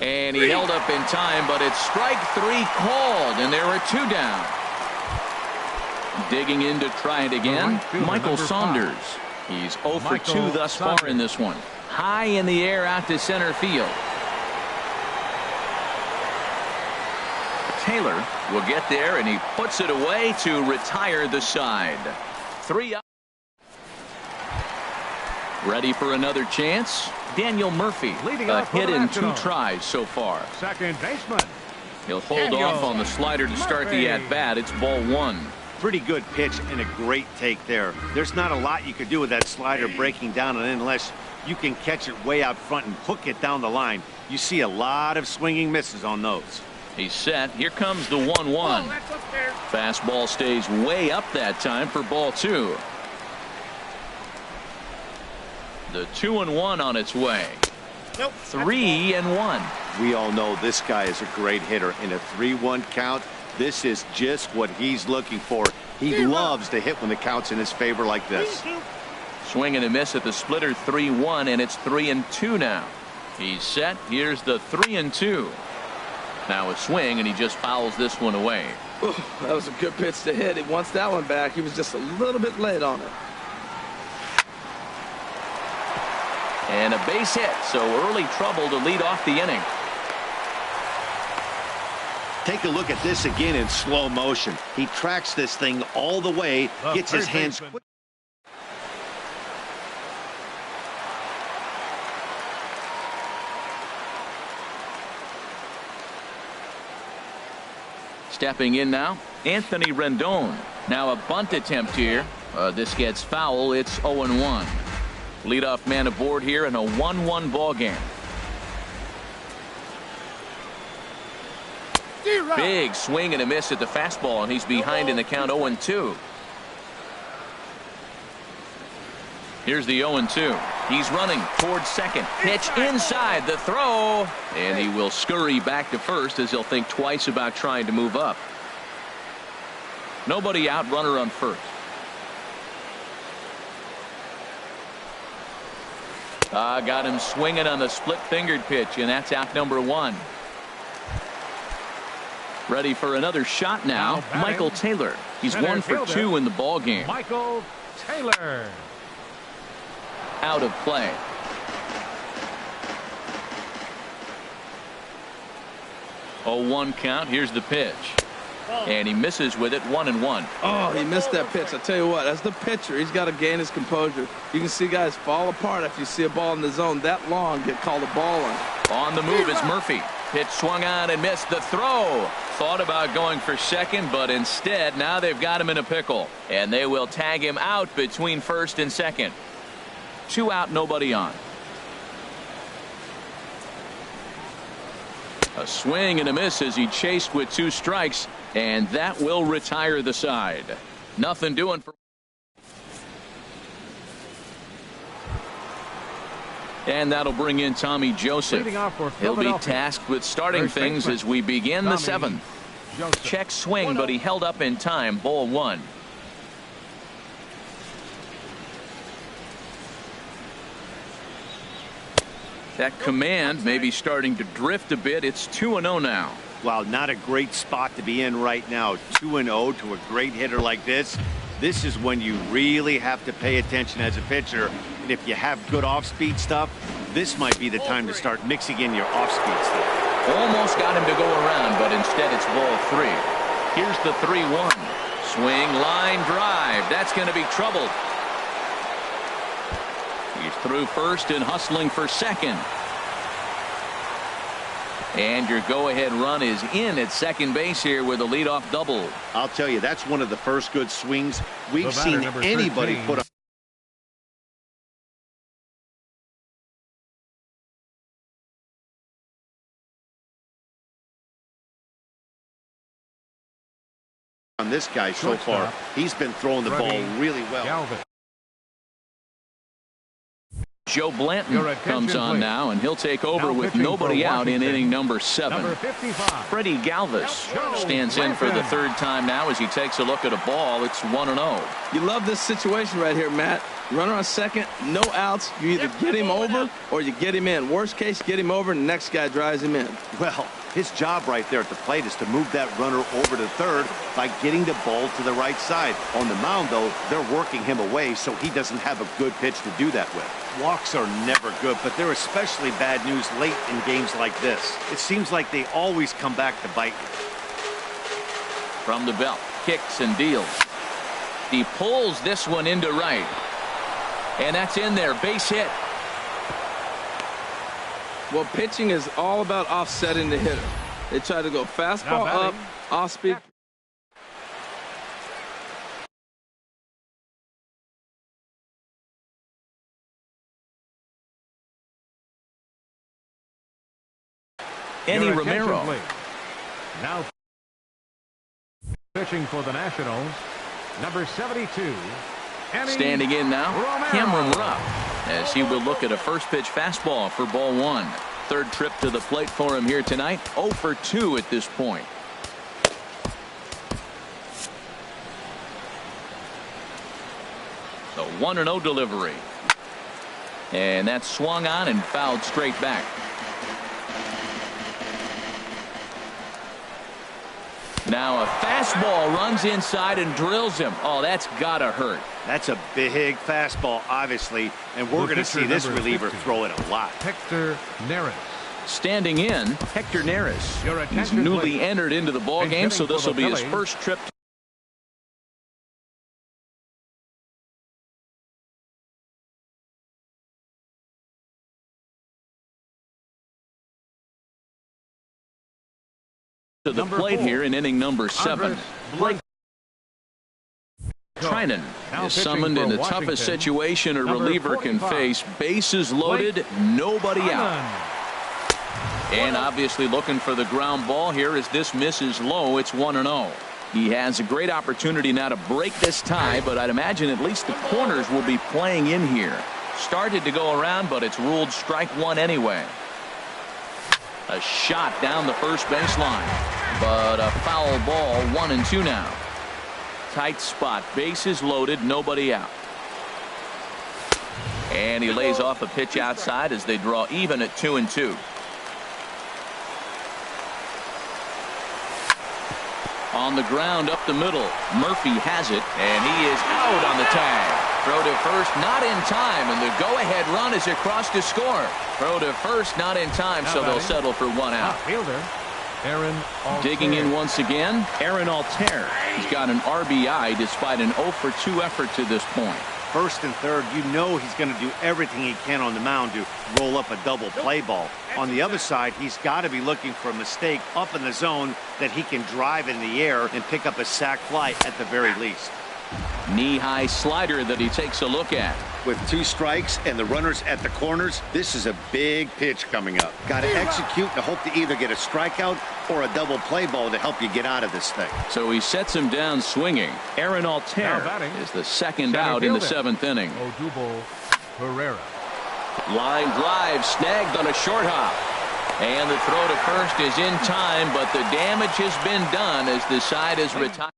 And he held up in time, but it's strike 3 called, and there are 2 down. Digging in to try it again, Michael Saunders. He's 0 for 2 thus far in this one. High in the air out to center field. Taylor will get there, and he puts it away to retire the side. 3 up. Ready for another chance. Daniel Murphy, a hit in 2 tries so far. Second baseman. He'll hold off on the slider to start the at-bat. It's ball 1. Pretty good pitch and a great take there. There's not a lot you could do with that slider breaking down, and unless you can catch it way out front and hook it down the line, you see a lot of swinging misses on those. He's set. Here comes the 1-1. Fastball stays way up that time for ball 2. The 2-1 on its way. 3-1. We all know this guy is a great hitter. In a 3-1 count, this is just what he's looking for. He loves to hit when the count's in his favor like this. Swing and a miss at the splitter. 3-1, and it's 3-2 now. He's set. Here's the 3-2. Now a swing, and he just fouls this one away. Ooh, that was a good pitch to hit. He wants that one back. He was just a little bit late on it. And a base hit, so early trouble to lead off the inning. Take a look at this again in slow motion. He tracks this thing all the way, gets his hands quick. Stepping in now, Anthony Rendon. Now a bunt attempt here. This gets foul. It's 0-1. Leadoff man aboard here in a 1-1 ball game. Big swing and a miss at the fastball, and he's behind in the count. 0-2. Here's the 0-2. He's running towards second. Pitch inside the throw, and he will scurry back to first as he'll think twice about trying to move up. Nobody out, runner on first. Got him swinging on the split-fingered pitch, and that's out number 1. Ready for another shot now, Michael Taylor. He's 1 for 2 in the ball game. Michael Taylor. Out of play. Oh, 1 count. Here's the pitch. And he misses with it. 1-1. Oh, he missed that pitch. I tell you what, as the pitcher, he's got to gain his composure. You can see guys fall apart after you see a ball in the zone that long get called a ball on. On the move is Murphy. Pitch swung on and missed the throw. Thought about going for second, but instead now they've got him in a pickle. And they will tag him out between first and second. 2 out, nobody on. A swing and a miss as he chased with 2 strikes, and that will retire the side. Nothing doing for. And that'll bring in Tommy Joseph. He'll be tasked with starting things as we begin the 7th. Check swing, but he held up in time. Ball 1. That command may be starting to drift a bit. It's 2-0 now. Wow, not a great spot to be in right now. 2-0 to a great hitter like this. This is when you really have to pay attention as a pitcher. And if you have good off-speed stuff, this might be the time to start mixing in your off-speed stuff. Almost got him to go around, but instead it's ball 3. Here's the 3-1. Swing, line drive. That's going to be trouble. He's through first and hustling for second. And your go-ahead run is in at second base here with a leadoff double. I'll tell you, that's one of the first good swings we've seen anybody put up. On this guy so far, he's been throwing the ball really well. Joe Blanton comes on now, and he'll take over with nobody out in inning number 7. Freddie Galvis stands in for the third time now as he takes a look at a ball. It's 1-0. You love this situation right here, Matt. Runner on second, no outs. You either get him over or you get him in. Worst case, get him over and the next guy drives him in. Well, his job right there at the plate is to move that runner over to third by getting the ball to the right side. On the mound, though, they're working him away, so he doesn't have a good pitch to do that with. Walks are never good, but they're especially bad news late in games like this. It seems like they always come back to bite you. From the belt, kicks and deals. He pulls this one into right. And that's in there, base hit. Well, pitching is all about offsetting the hitter. They try to go fastball up, off speed. Eddie Romero. Now pitching for the Nationals, number 72. Standing in now, Cameron Rupp, as he will look at a first pitch fastball for ball 1. Third trip to the plate for him here tonight. 0 for 2 at this point. The 1-0 delivery. And that's swung on and fouled straight back. Now a fastball runs inside and drills him. Oh, that's gotta hurt. That's a big fastball, obviously, and we're going to see this reliever throw it a lot. Hector Neris. Standing in, Hector Neris. He's newly entered into the ball game, so this will be his first trip to the plate here in inning number 7. Blake Trinan is summoned in the toughest situation a reliever can face. Bases loaded, nobody out. And obviously looking for the ground ball here as this misses low. It's 1-0. He has a great opportunity now to break this tie, but I'd imagine at least the corners will be playing in here. Started to go around, but it's ruled strike 1 anyway. A shot down the first baseline, but a foul ball. 1-2 now. Tight spot, bases loaded, nobody out. And he lays off a pitch outside as they draw even at 2-2. On the ground up the middle, Murphy has it, and he is out on the tag. Throw to first, not in time, and the go-ahead run is across to score. Throw to first, not in time, so they'll settle for 1 out. Digging in once again, Aaron Altair. He's got an RBI despite an 0 for 2 effort to this point. First and third, you know he's going to do everything he can on the mound to roll up a double play ball. On the other side, he's got to be looking for a mistake up in the zone that he can drive in the air and pick up a sac fly at the very least. Knee-high slider that he takes a look at. With 2 strikes and the runners at the corners, this is a big pitch coming up. Got to execute and hope to either get a strikeout or a double play ball to help you get out of this thing. So he sets him down swinging. Aaron Altair is the second out in the 7th inning. Odubel Herrera. Line drive snagged on a short hop. And the throw to first is in time, but the damage has been done as the side is retired.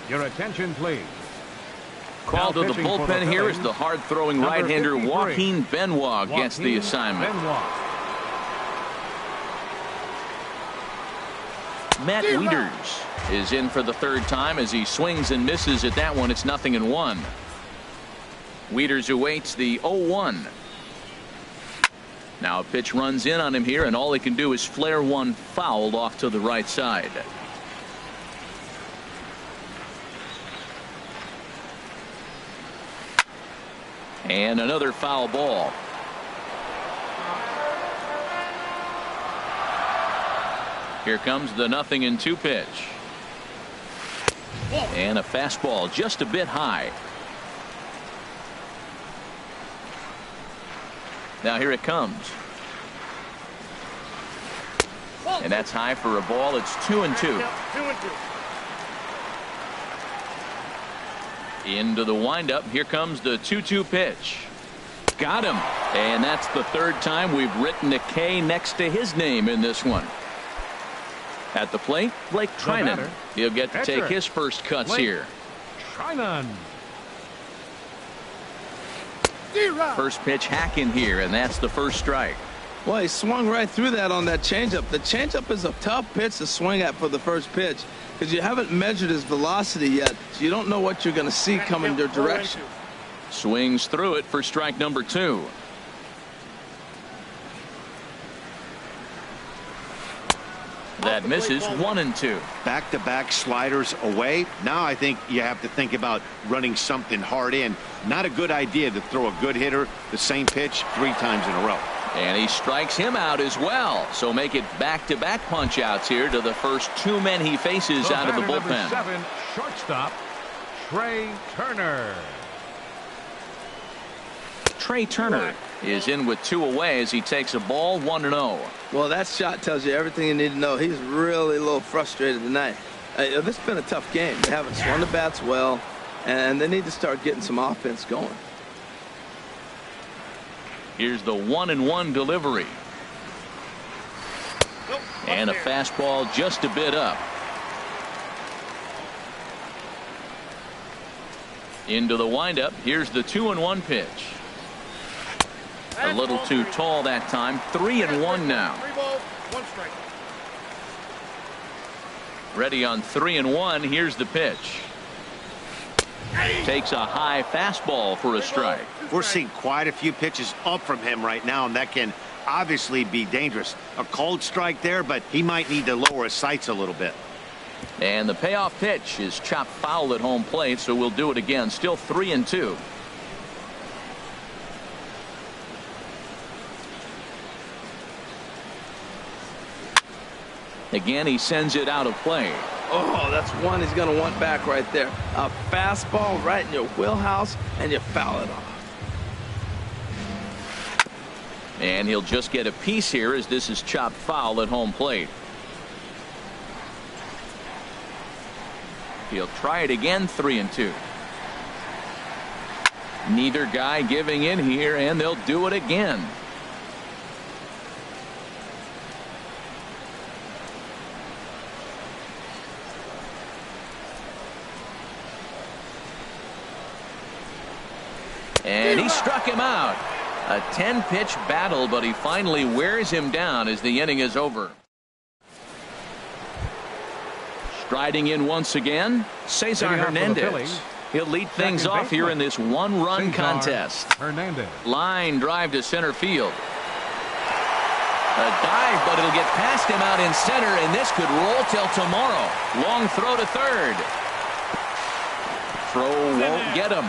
Your attention, please. Called to the bullpen here as the hard-throwing right-hander Joaquin Benoit gets the assignment. Matt Wieters is in for the third time as he swings and misses at that one. It's 0-1. Wieters awaits the 0-1. Now a pitch runs in on him here, and all he can do is flare one foul off to the right side. And another foul ball. Here comes the 0-2 pitch. And a fastball just a bit high. Now here it comes. And that's high for a ball. It's 2-2. Into the windup. Here comes the 2-2 pitch. Got him. And that's the third time we've written a K next to his name in this one. At the plate, Blake Trinan. He'll get to take his first cuts here. Trinan. First pitch hacking here, and that's the first strike. Well, he swung right through that on that changeup. The changeup is a tough pitch to swing at for the first pitch because you haven't measured his velocity yet, so you don't know what you're going to see coming your direction. Swings through it for strike number 2. That misses. 1-2. Back-to-back sliders away. Now I think you have to think about running something hard in. Not a good idea to throw a good hitter the same pitch 3 times in a row. And he strikes him out as well. So make it back-to-back punch-outs here to the first 2 men he faces out of the bullpen. 7, shortstop, Trey Turner. Trey Turner is in with 2 away as he takes a ball. 1-0. Well, that shot tells you everything you need to know. He's really a little frustrated tonight. This has been a tough game. They haven't swung the bats well, and they need to start getting some offense going. Here's the 1-1 delivery. And a fastball just a bit up. Into the windup. Here's the 2-1 pitch. A little too tall that time. 3-1 now. 3 balls, 1 strike. Ready on 3-1. Here's the pitch. Takes a high fastball for a strike. We're seeing quite a few pitches up from him right now, and that can obviously be dangerous. A cold strike there, but he might need to lower his sights a little bit. And the payoff pitch is chopped foul at home plate, so we'll do it again. Still 3-2. Again, he sends it out of play. Oh, that's one he's going to want back right there. A fastball right in your wheelhouse, and you foul it off. And he'll just get a piece here as this is chopped foul at home plate. He'll try it again. 3-2. Neither guy giving in here, and they'll do it again. And he struck him out. A 10-pitch battle, but he finally wears him down as the inning is over. Striding in once again, Cesar Hernandez. He'll lead things off here in this 1-run contest. Hernandez. Line drive to center field. A dive, but it'll get past him out in center, and this could roll till tomorrow. Long throw to third. Throw won't get him.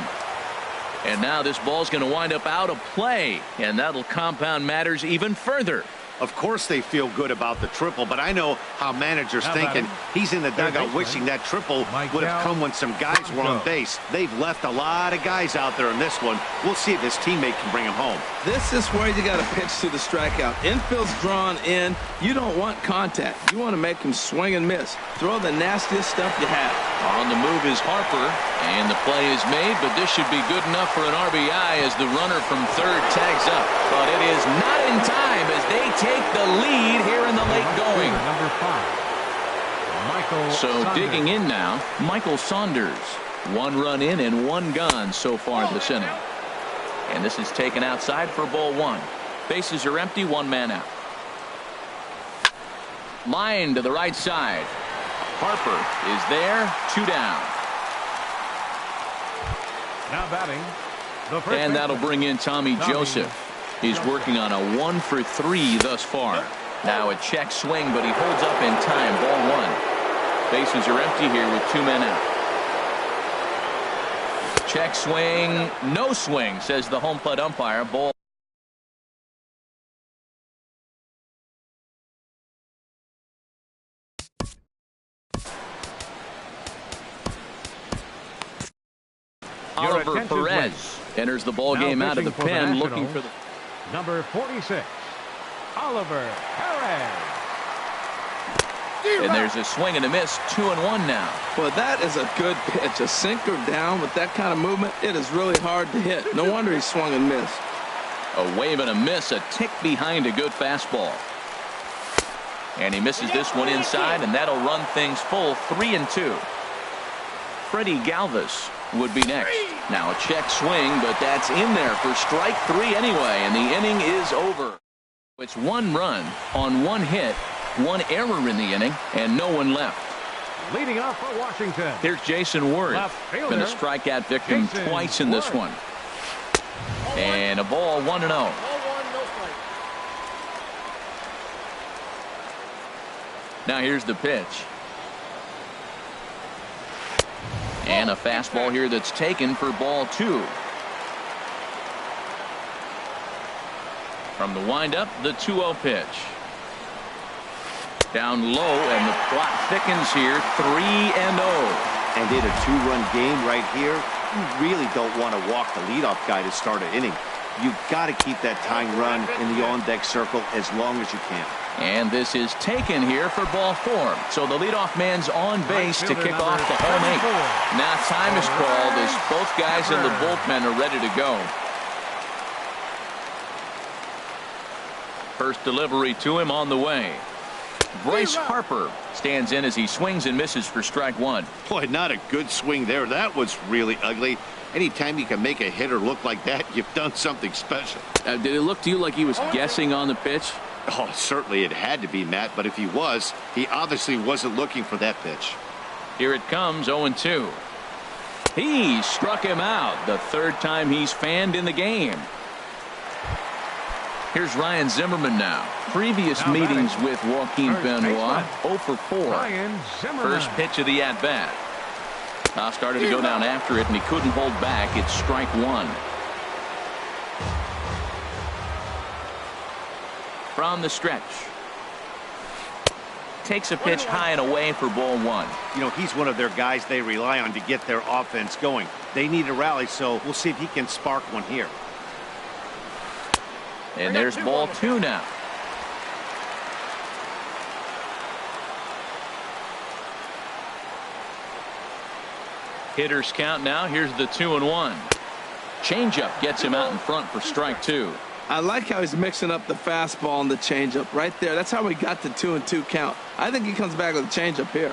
And now this ball's going to wind up out of play, and that'll compound matters even further. Of course they feel good about the triple, but I know how managers think, and he's in the dugout wishing that triple would have come when some guys were on base. They've left a lot of guys out there in this one. We'll see if his teammate can bring him home. This is where you got to pitch to the strikeout. Infield's drawn in. You don't want contact. You want to make him swing and miss. Throw the nastiest stuff you have. On the move is Harper, and the play is made, but this should be good enough for an RBI as the runner from third tags up. But it is not in time as they take the lead here in the late going. Number 5, Michael So Saunders. digging in now, Michael Saunders. 1 run in and 1 gone so far this inning. And this is taken outside for ball 1. Bases are empty, 1 man out. Line to the right side. Harper is there, 2 down. Now batting. The first And that'll baseman, bring in Tommy Joseph. He's working on a 1 for 3 thus far. Now a check swing, but he holds up in time. Ball 1. Bases are empty here with 2 men out. Check swing, no swing, says the home plate umpire. Ball. Oliver Perez enters the ball game out of the pen, looking for the number 46, Oliver Perez. And there's a swing and a miss, 2-1 now. Well, that is a good pitch. A sinker down with that kind of movement, it is really hard to hit. No wonder he swung and missed. A wave and a miss, a tick behind a good fastball. And he misses this one inside, and that'll run things full, 3-2. Freddie Galvis would be next. Now a check swing, but that's in there for strike 3 anyway, and the inning is over. It's 1 run on 1 hit, 1 error in the inning, and no one left. Leading off for Washington. Here's Jason Worth. Been a strikeout victim twice in this one. And a ball, 1-0. Now here's the pitch. And a fastball here that's taken for ball 2. From the windup, the 2-0 pitch. Down low, and the plot thickens here, 3-0. And in a 2-run game right here, you really don't want to walk the leadoff guy to start an inning. You've got to keep that tying run in the on-deck circle as long as you can. And this is taken here for ball 4. So the leadoff man's on base to kick off the home 8. Now time is called as both guys in the bullpen are ready to go. First delivery to him on the way. Bryce Harper stands in as he swings and misses for strike 1. Boy, not a good swing there. That was really ugly. Anytime you can make a hitter look like that, you've done something special. Did it look to you like he was guessing on the pitch? Oh, certainly it had to be, Matt, but if he was, he obviously wasn't looking for that pitch. Here it comes, 0-2. He struck him out, the 3rd time he's fanned in the game. Here's Ryan Zimmerman now. Previous meetings with Joaquin Benoit, 0 for 4. First pitch of the at-bat. Started to go down after it, and he couldn't hold back. It's strike 1. From the stretch. Takes a pitch high and away for ball 1. You know, he's one of their guys they rely on to get their offense going. They need a rally, so we'll see if he can spark one here. And there's ball 2 now. Hitters count now. Here's the 2-1. Changeup gets him out in front for strike 2. I like how he's mixing up the fastball and the changeup right there. That's how we got the 2-2 count. I think he comes back with a changeup here.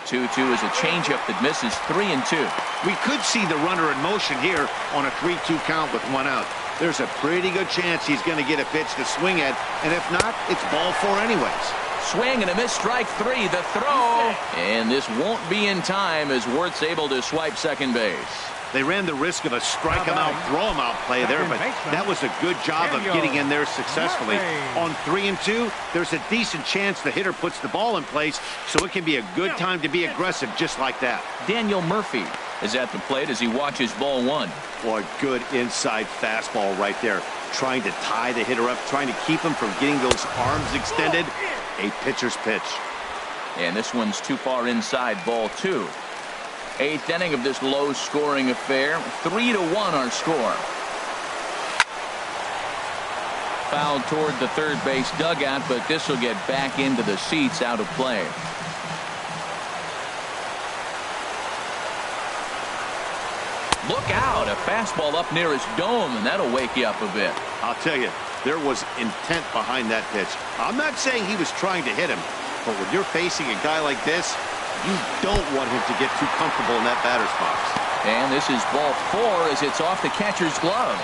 2-2 is a changeup that misses, 3-2. We could see the runner in motion here on a 3-2 count with 1 out. There's a pretty good chance he's going to get a pitch to swing at, and if not, it's ball 4 anyways. Swing and a miss, strike 3. The throw, and this won't be in time as Werth's able to swipe second base. They ran the risk of a strike him out, throw him out play there, but that was a good job of getting in there successfully. On 3-2, there's a decent chance the hitter puts the ball in place, so it can be a good time to be aggressive just like that. Daniel Murphy is at the plate as he watches ball 1. Boy, good inside fastball right there. Trying to tie the hitter up, trying to keep him from getting those arms extended. A pitcher's pitch. And this one's too far inside, ball 2. 8th inning of this low-scoring affair. 3-1 our score. Fouled toward the third base dugout, but this will get back into the seats, out of play. Look out, a fastball up near his dome, and that'll wake you up a bit. I'll tell you, there was intent behind that pitch. I'm not saying he was trying to hit him, but when you're facing a guy like this, You don't want him to get too comfortable in that batter's box. And this is ball 4 as it's off the catcher's glove.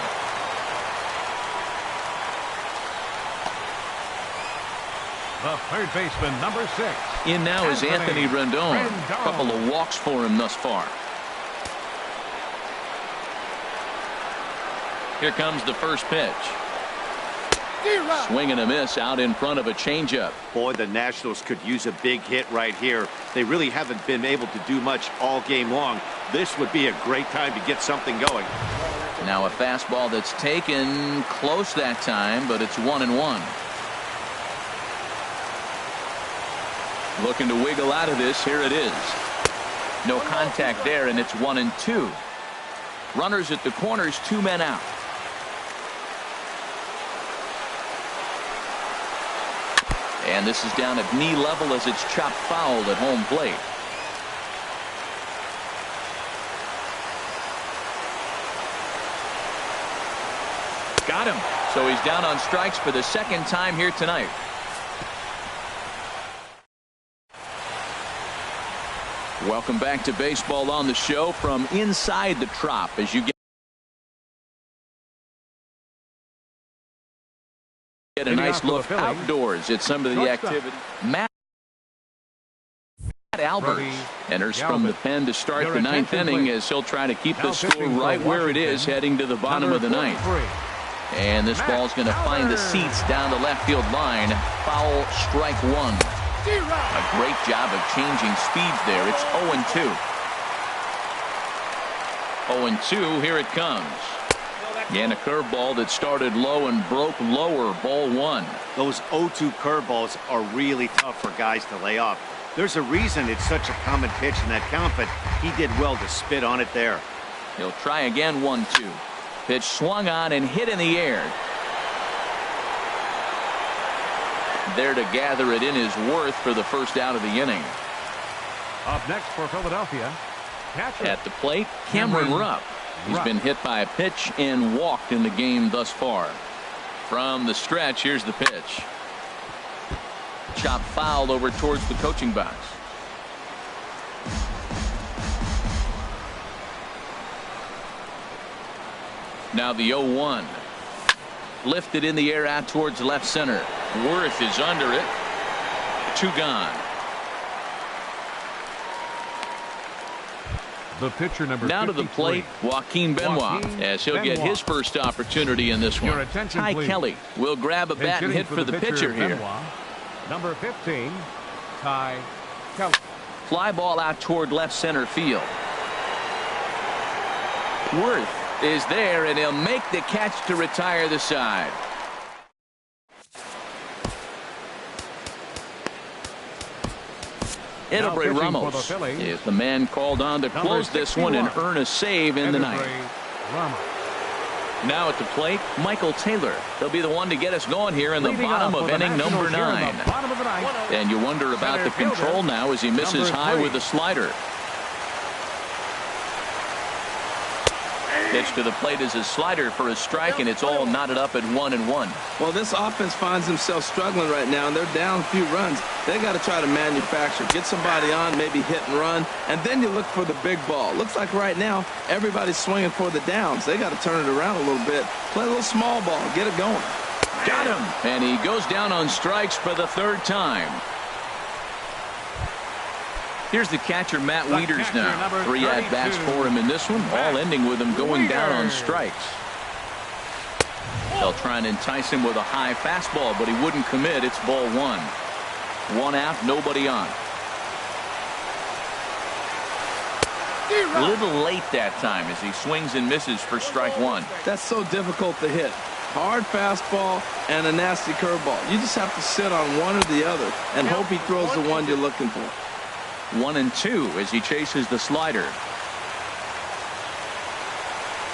The third baseman, number 6. In now is Anthony Rendon. A couple of walks for him thus far. Here comes the first pitch. Swing and a miss out in front of a changeup. Boy, the Nationals could use a big hit right here. They really haven't been able to do much all game long. This would be a great time to get something going. Now a fastball that's taken close that time, but it's 1-1. Looking to wiggle out of this. Here it is. No contact there, and it's 1-2. Runners at the corners, 2 men out. And this is down at knee level as it's chopped foul at home plate. Got him. So he's down on strikes for the second time here tonight. Welcome back to Baseball on the Show from inside the Trop as you get a nice look outdoors at some of the activity. Matt Albers enters from the pen to start the ninth inning as he'll try to keep the score right where it is heading to the bottom of the ninth. And this ball's going to find the seats down the left field line. Foul, strike 1. A great job of changing speeds there. It's 0-2. 0-2, here it comes. And a curveball that started low and broke lower, ball 1. Those 0-2 curveballs are really tough for guys to lay off. There's a reason it's such a common pitch in that count, but he did well to spit on it there. He'll try again. 1-2. Pitch swung on and hit in the air. There to gather it in is Worth for the first out of the inning. Up next for Philadelphia, catcher. At the plate, Cameron Rupp. He's been hit by a pitch and walked in the game thus far. From the stretch, here's the pitch. Chop foul over towards the coaching box. Now the 0-1. Lifted in the air out towards left center. Worth is under it. 2 gone. The pitcher number now to the plate, Joaquin Benoit, as he'll get his first opportunity in this one. Ty Kelly will grab a bat and hit for the pitcher here. Number 15, Ty Kelly. Fly ball out toward left center field. Worth is there, and he'll make the catch to retire the side. Edebray Ramos is the man called on to close this one and earn a save in the ninth. Now at the plate, Michael Taylor. He'll be the one to get us going here in the bottom of inning number 9. And you wonder about the control now as he misses high with the slider. Pitch to the plate is a slider for a strike, and it's all knotted up at 1-1. Well, this offense finds themselves struggling right now, and they're down a few runs. They got to try to manufacture, get somebody on, maybe hit and run, and then you look for the big ball. Looks like right now everybody's swinging for the downs. They got to turn it around a little bit, play a little small ball, get it going. Got him, and he goes down on strikes for the 3rd time. Here's the catcher, Matt Wieters now. 3 at-bats for him in this one, all ending with him going down on strikes. They'll try and entice him with a high fastball, but he wouldn't commit. It's ball 1. 1 out, nobody on. A little late that time as he swings and misses for strike 1. That's so difficult to hit. Hard fastball and a nasty curveball. You just have to sit on one or the other and hope he throws the one you're looking for. 1-2 as he chases the slider.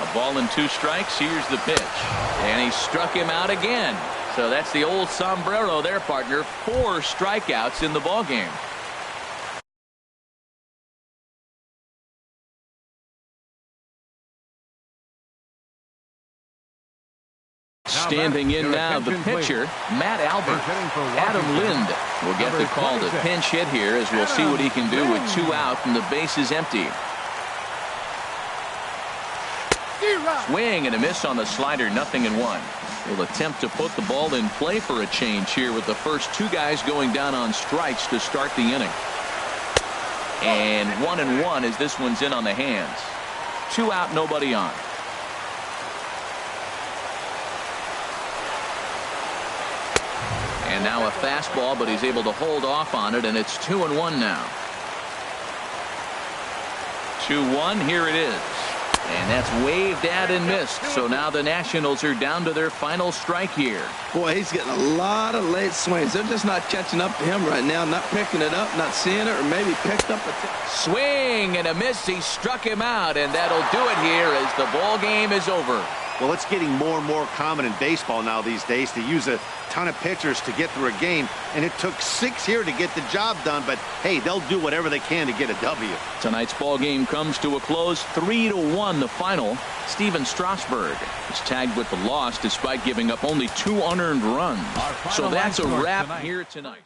A ball and 2 strikes. Here's the pitch, and he struck him out again. So that's the old sombrero there, partner. 4 strikeouts in the ballgame. Standing in now, the pitcher, Matt Albert. Adam Lind will get the call to pinch hit here, as we'll see what he can do with 2 out and the base is empty. Swing and a miss on the slider, 0-1. Will attempt to put the ball in play for a change here with the first 2 guys going down on strikes to start the inning. And 1-1 as this one's in on the hands. 2 out, nobody on. And now a fastball, but he's able to hold off on it, and it's 2-1 now. 2-1, here it is. And that's waved at and missed. So now the Nationals are down to their final strike here. Boy, he's getting a lot of late swings. They're just not catching up to him right now, not picking it up, not seeing it, or maybe picked up a swing and a miss. He struck him out, and that'll do it here as the ball game is over. Well, it's getting more and more common in baseball now these days to use a ton of pitchers to get through a game, and it took 6 here to get the job done, but hey, they'll do whatever they can to get a W. Tonight's ball game comes to a close, 3-1 the final. Steven Strasburg is tagged with the loss despite giving up only 2 unearned runs. So that's a wrap here tonight.